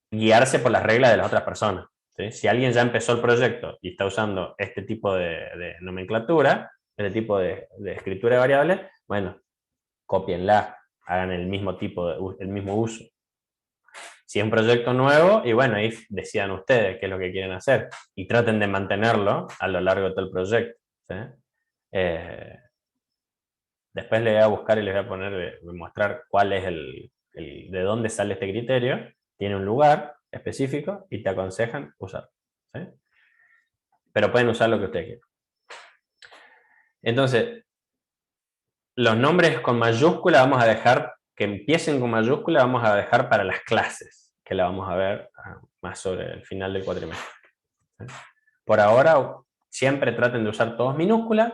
guiarse por las reglas de las otras personas. ¿Sí? Si alguien ya empezó el proyecto y está usando este tipo de nomenclatura, este tipo de escritura de variables, bueno, cópienla, hagan el mismo el mismo uso. Si es un proyecto nuevo, y bueno, ahí decidan ustedes qué es lo que quieren hacer y traten de mantenerlo a lo largo de todo el proyecto. ¿Sí? Después les voy a buscar y les voy a poner, mostrar cuál es de dónde sale este criterio. Tiene un lugar específico y te aconsejan usarlo. ¿Sí? Pero pueden usar lo que ustedes quieran. Entonces, los nombres con mayúscula vamos a dejar, que empiecen con mayúscula, vamos a dejar para las clases, que la vamos a ver más sobre el final del cuatrimestre. ¿Sí? Por ahora, siempre traten de usar todos minúsculas.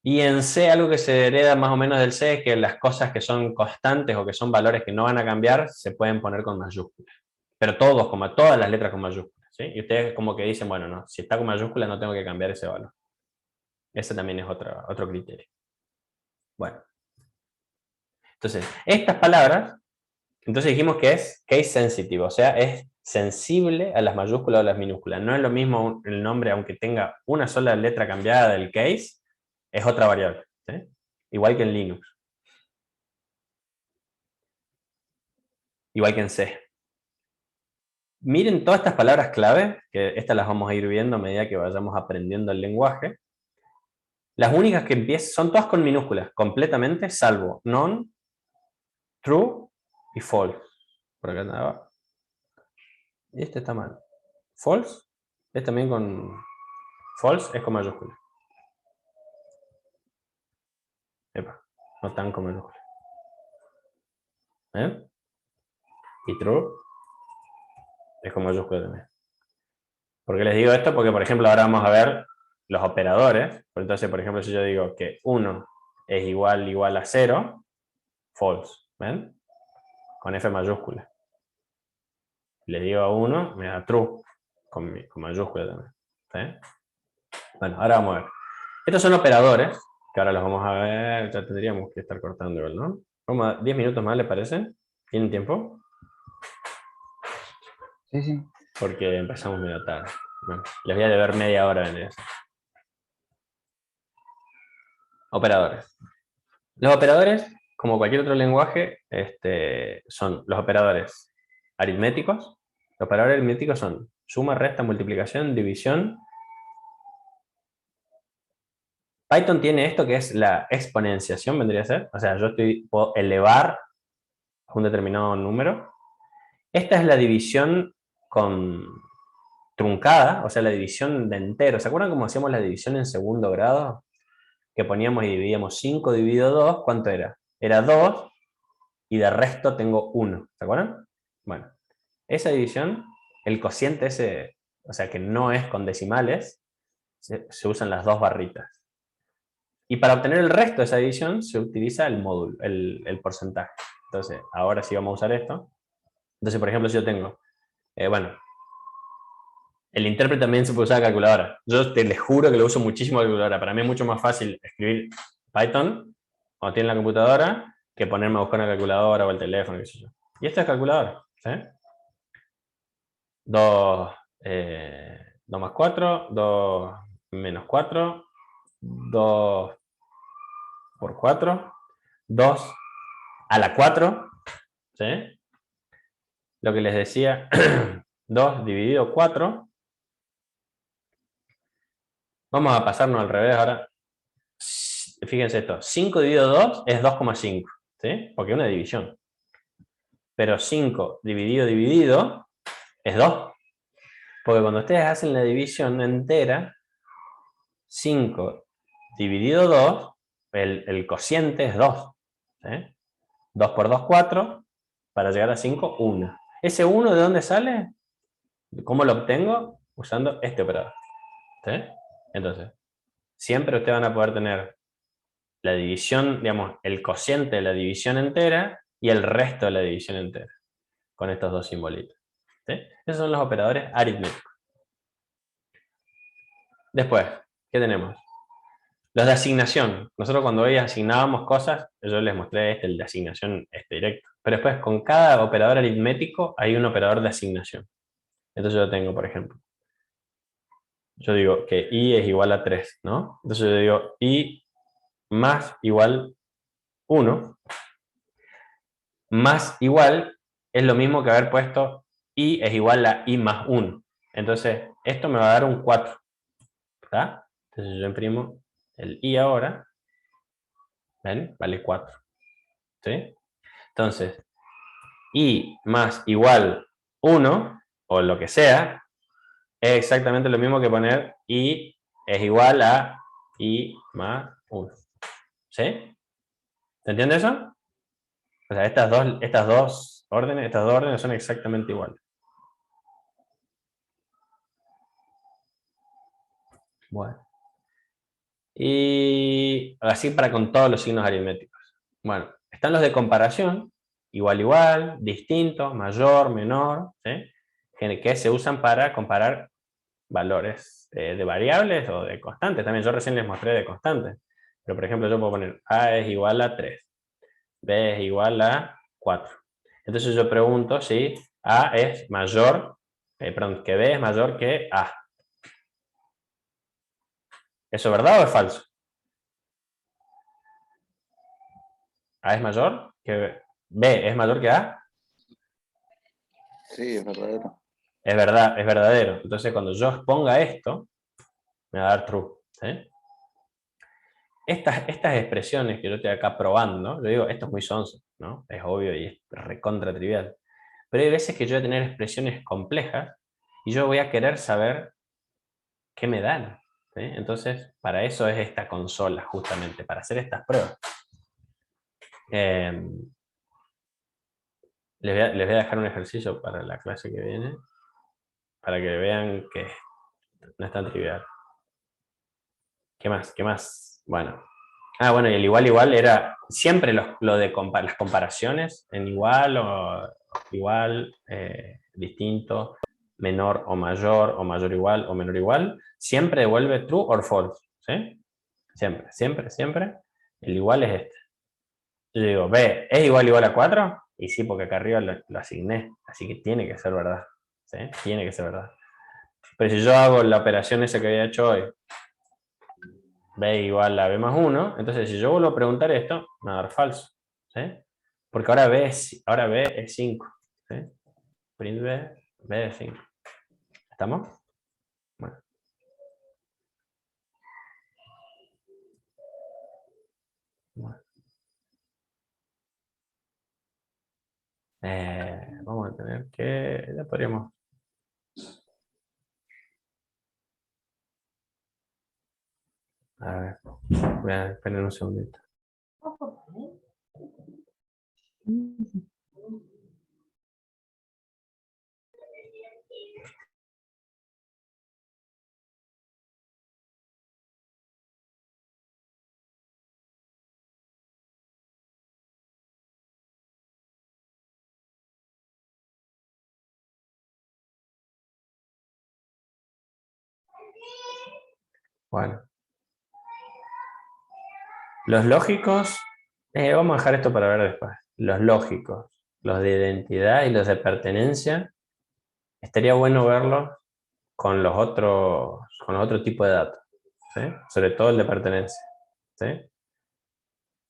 Y en C, algo que se hereda más o menos del C es que las cosas que son constantes o que son valores que no van a cambiar se pueden poner con mayúsculas. Pero todas las letras con mayúsculas. ¿Sí? Y ustedes como que dicen, bueno, no, si está con mayúsculas no tengo que cambiar ese valor. Ese también es otro criterio. Bueno. Entonces, estas palabras, entonces dijimos que es case sensitive, o sea, es sensible a las mayúsculas o las minúsculas. No es lo mismo el nombre, aunque tenga una sola letra cambiada del case, es otra variable. ¿Sí? Igual que en Linux. Igual que en C. Miren todas estas palabras clave, que estas las vamos a ir viendo a medida que vayamos aprendiendo el lenguaje. Las únicas que empiezan son todas con minúsculas, completamente, salvo non, true y false. Por acá nada. Este está mal. False es también con... False es con mayúscula. Epa, no tan con mayúscula. ¿Eh? Y true es con mayúscula también. ¿Por qué les digo esto? Porque, por ejemplo, ahora vamos a ver los operadores. Entonces, por ejemplo, si yo digo que 1 es igual a 0, false. ¿Ven? Con F mayúscula. Le digo a 1, me da true. Con mayúscula también. ¿Sí? Bueno, ahora vamos a ver. Estos son operadores, que ahora los vamos a ver. Ya tendríamos que estar cortando igual, ¿no? Vamos a 10 minutos más, ¿les parece? ¿Tienen tiempo? Sí, sí. Porque empezamos medio tarde. Bueno, les voy a deber media hora en eso. Operadores. Los operadores, como cualquier otro lenguaje, son los operadores aritméticos. Los operadores aritméticos son Suma, resta, multiplicación, división. Python tiene esto que es la exponenciación, vendría a ser. O sea, puedo elevar a un determinado número. Esta es la división truncada, o sea, la división de enteros. ¿Se acuerdan cómo hacíamos la división en segundo grado? Que poníamos y dividíamos 5 dividido 2, ¿cuánto era? Era 2 y de resto tengo 1. ¿Se acuerdan? Bueno, esa división, el cociente ese, o sea, que no es con decimales, se usan las dos barritas. Y para obtener el resto de esa división se utiliza el módulo, el porcentaje. Entonces, ahora sí vamos a usar esto. Entonces, por ejemplo, si yo tengo, bueno, el intérprete también se puede usar calculadora. Yo les juro que lo uso muchísimo calculadora. Para mí es mucho más fácil escribir Python cuando tiene la computadora que ponerme a buscar una calculadora o el teléfono, qué sé yo. Y esta es calculadora. ¿Sí? 2 más 4, 2 menos 4, 2 por 4, 2 a la 4. ¿Sí? Lo que les decía, 2 dividido 4. Vamos a pasarnos al revés ahora. Fíjense esto, 5 dividido 2 es 2,5, ¿sí? Porque es una división. Pero 5 dividido es 2. Porque cuando ustedes hacen la división entera, 5 dividido 2, el cociente es 2. ¿Sí? 2 por 2, 4. Para llegar a 5, 1. ¿Ese 1 de dónde sale? ¿Cómo lo obtengo? Usando este operador. ¿Sí? Entonces, siempre ustedes van a poder tener la división, digamos, el cociente de la división entera y el resto de la división entera, con estos dos simbolitos. ¿Sí? Esos son los operadores aritméticos. Después, ¿qué tenemos? Los de asignación. Nosotros cuando hoy asignábamos cosas, yo les mostré el de asignación directo. Pero después, con cada operador aritmético hay un operador de asignación. Entonces yo tengo, por ejemplo, yo digo que i es igual a 3, ¿no? Entonces yo digo i más igual 1, más igual es lo mismo que haber puesto i es igual a i más 1. Entonces, esto me va a dar un 4. ¿Está? Entonces yo imprimo el i ahora. ¿Ven? Vale 4. ¿Sí? Entonces, i más igual 1, o lo que sea, es exactamente lo mismo que poner i es igual a i más 1. ¿Sí? ¿Se entiende eso? O sea, estas dos órdenes son exactamente iguales. Bueno. Y así para con todos los signos aritméticos. Bueno, están los de comparación, igual, distinto, mayor, menor, ¿sí? Que se usan para comparar valores de variables o de constantes. También yo recién les mostré de constantes. Pero por ejemplo yo puedo poner A es igual a 3, B es igual a 4. Entonces yo pregunto si A es mayor, que B es mayor que A. ¿Eso es verdad o es falso? ¿A es mayor que B es mayor que A? Sí, es verdadero. Es verdad, es verdadero. Entonces cuando yo exponga esto, me va a dar true. ¿Sí? Estas expresiones que yo estoy acá probando, yo digo, esto es muy sonso, ¿no? Es obvio y es recontra trivial. Pero hay veces que yo voy a tener expresiones complejas y yo voy a querer saber qué me dan. ¿Sí? Entonces, para eso es esta consola, justamente, para hacer estas pruebas. Les voy a dejar un ejercicio para la clase que viene, para que vean que no es tan trivial. ¿Qué más? ¿Qué más? Bueno. Bueno, y el igual era siempre lo de las comparaciones en igual o igual, distinto, menor o mayor igual o menor igual, siempre devuelve true or false. ¿Sí? Siempre, siempre, siempre. El igual es este. Yo digo, B, ¿es igual a 4? Y sí, porque acá arriba lo asigné, así que tiene que ser verdad. ¿Sí? Tiene que ser verdad. Pero si yo hago la operación esa que había hecho hoy, B igual a B más 1, entonces si yo vuelvo a preguntar esto, me va a dar falso. ¿Sí? Porque ahora B es 5. ¿Sí? Print B, B es 5. ¿Estamos? Bueno. Bueno. Vamos a tener que... Ya podríamos... A ver, voy a esperar un segundito. Bueno. Los lógicos, vamos a dejar esto para ver después. Los lógicos, los de identidad y los de pertenencia, estaría bueno verlos con los otro tipo de datos, ¿sí? Sobre todo el de pertenencia, ¿sí?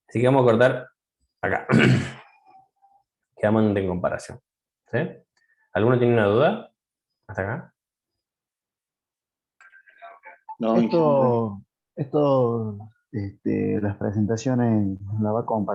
Así que vamos a cortar acá. Quedamos en comparación, ¿sí? ¿Alguno tiene una duda? ¿Hasta acá? No, ingeniero. Esto, las presentaciones las va a compartir.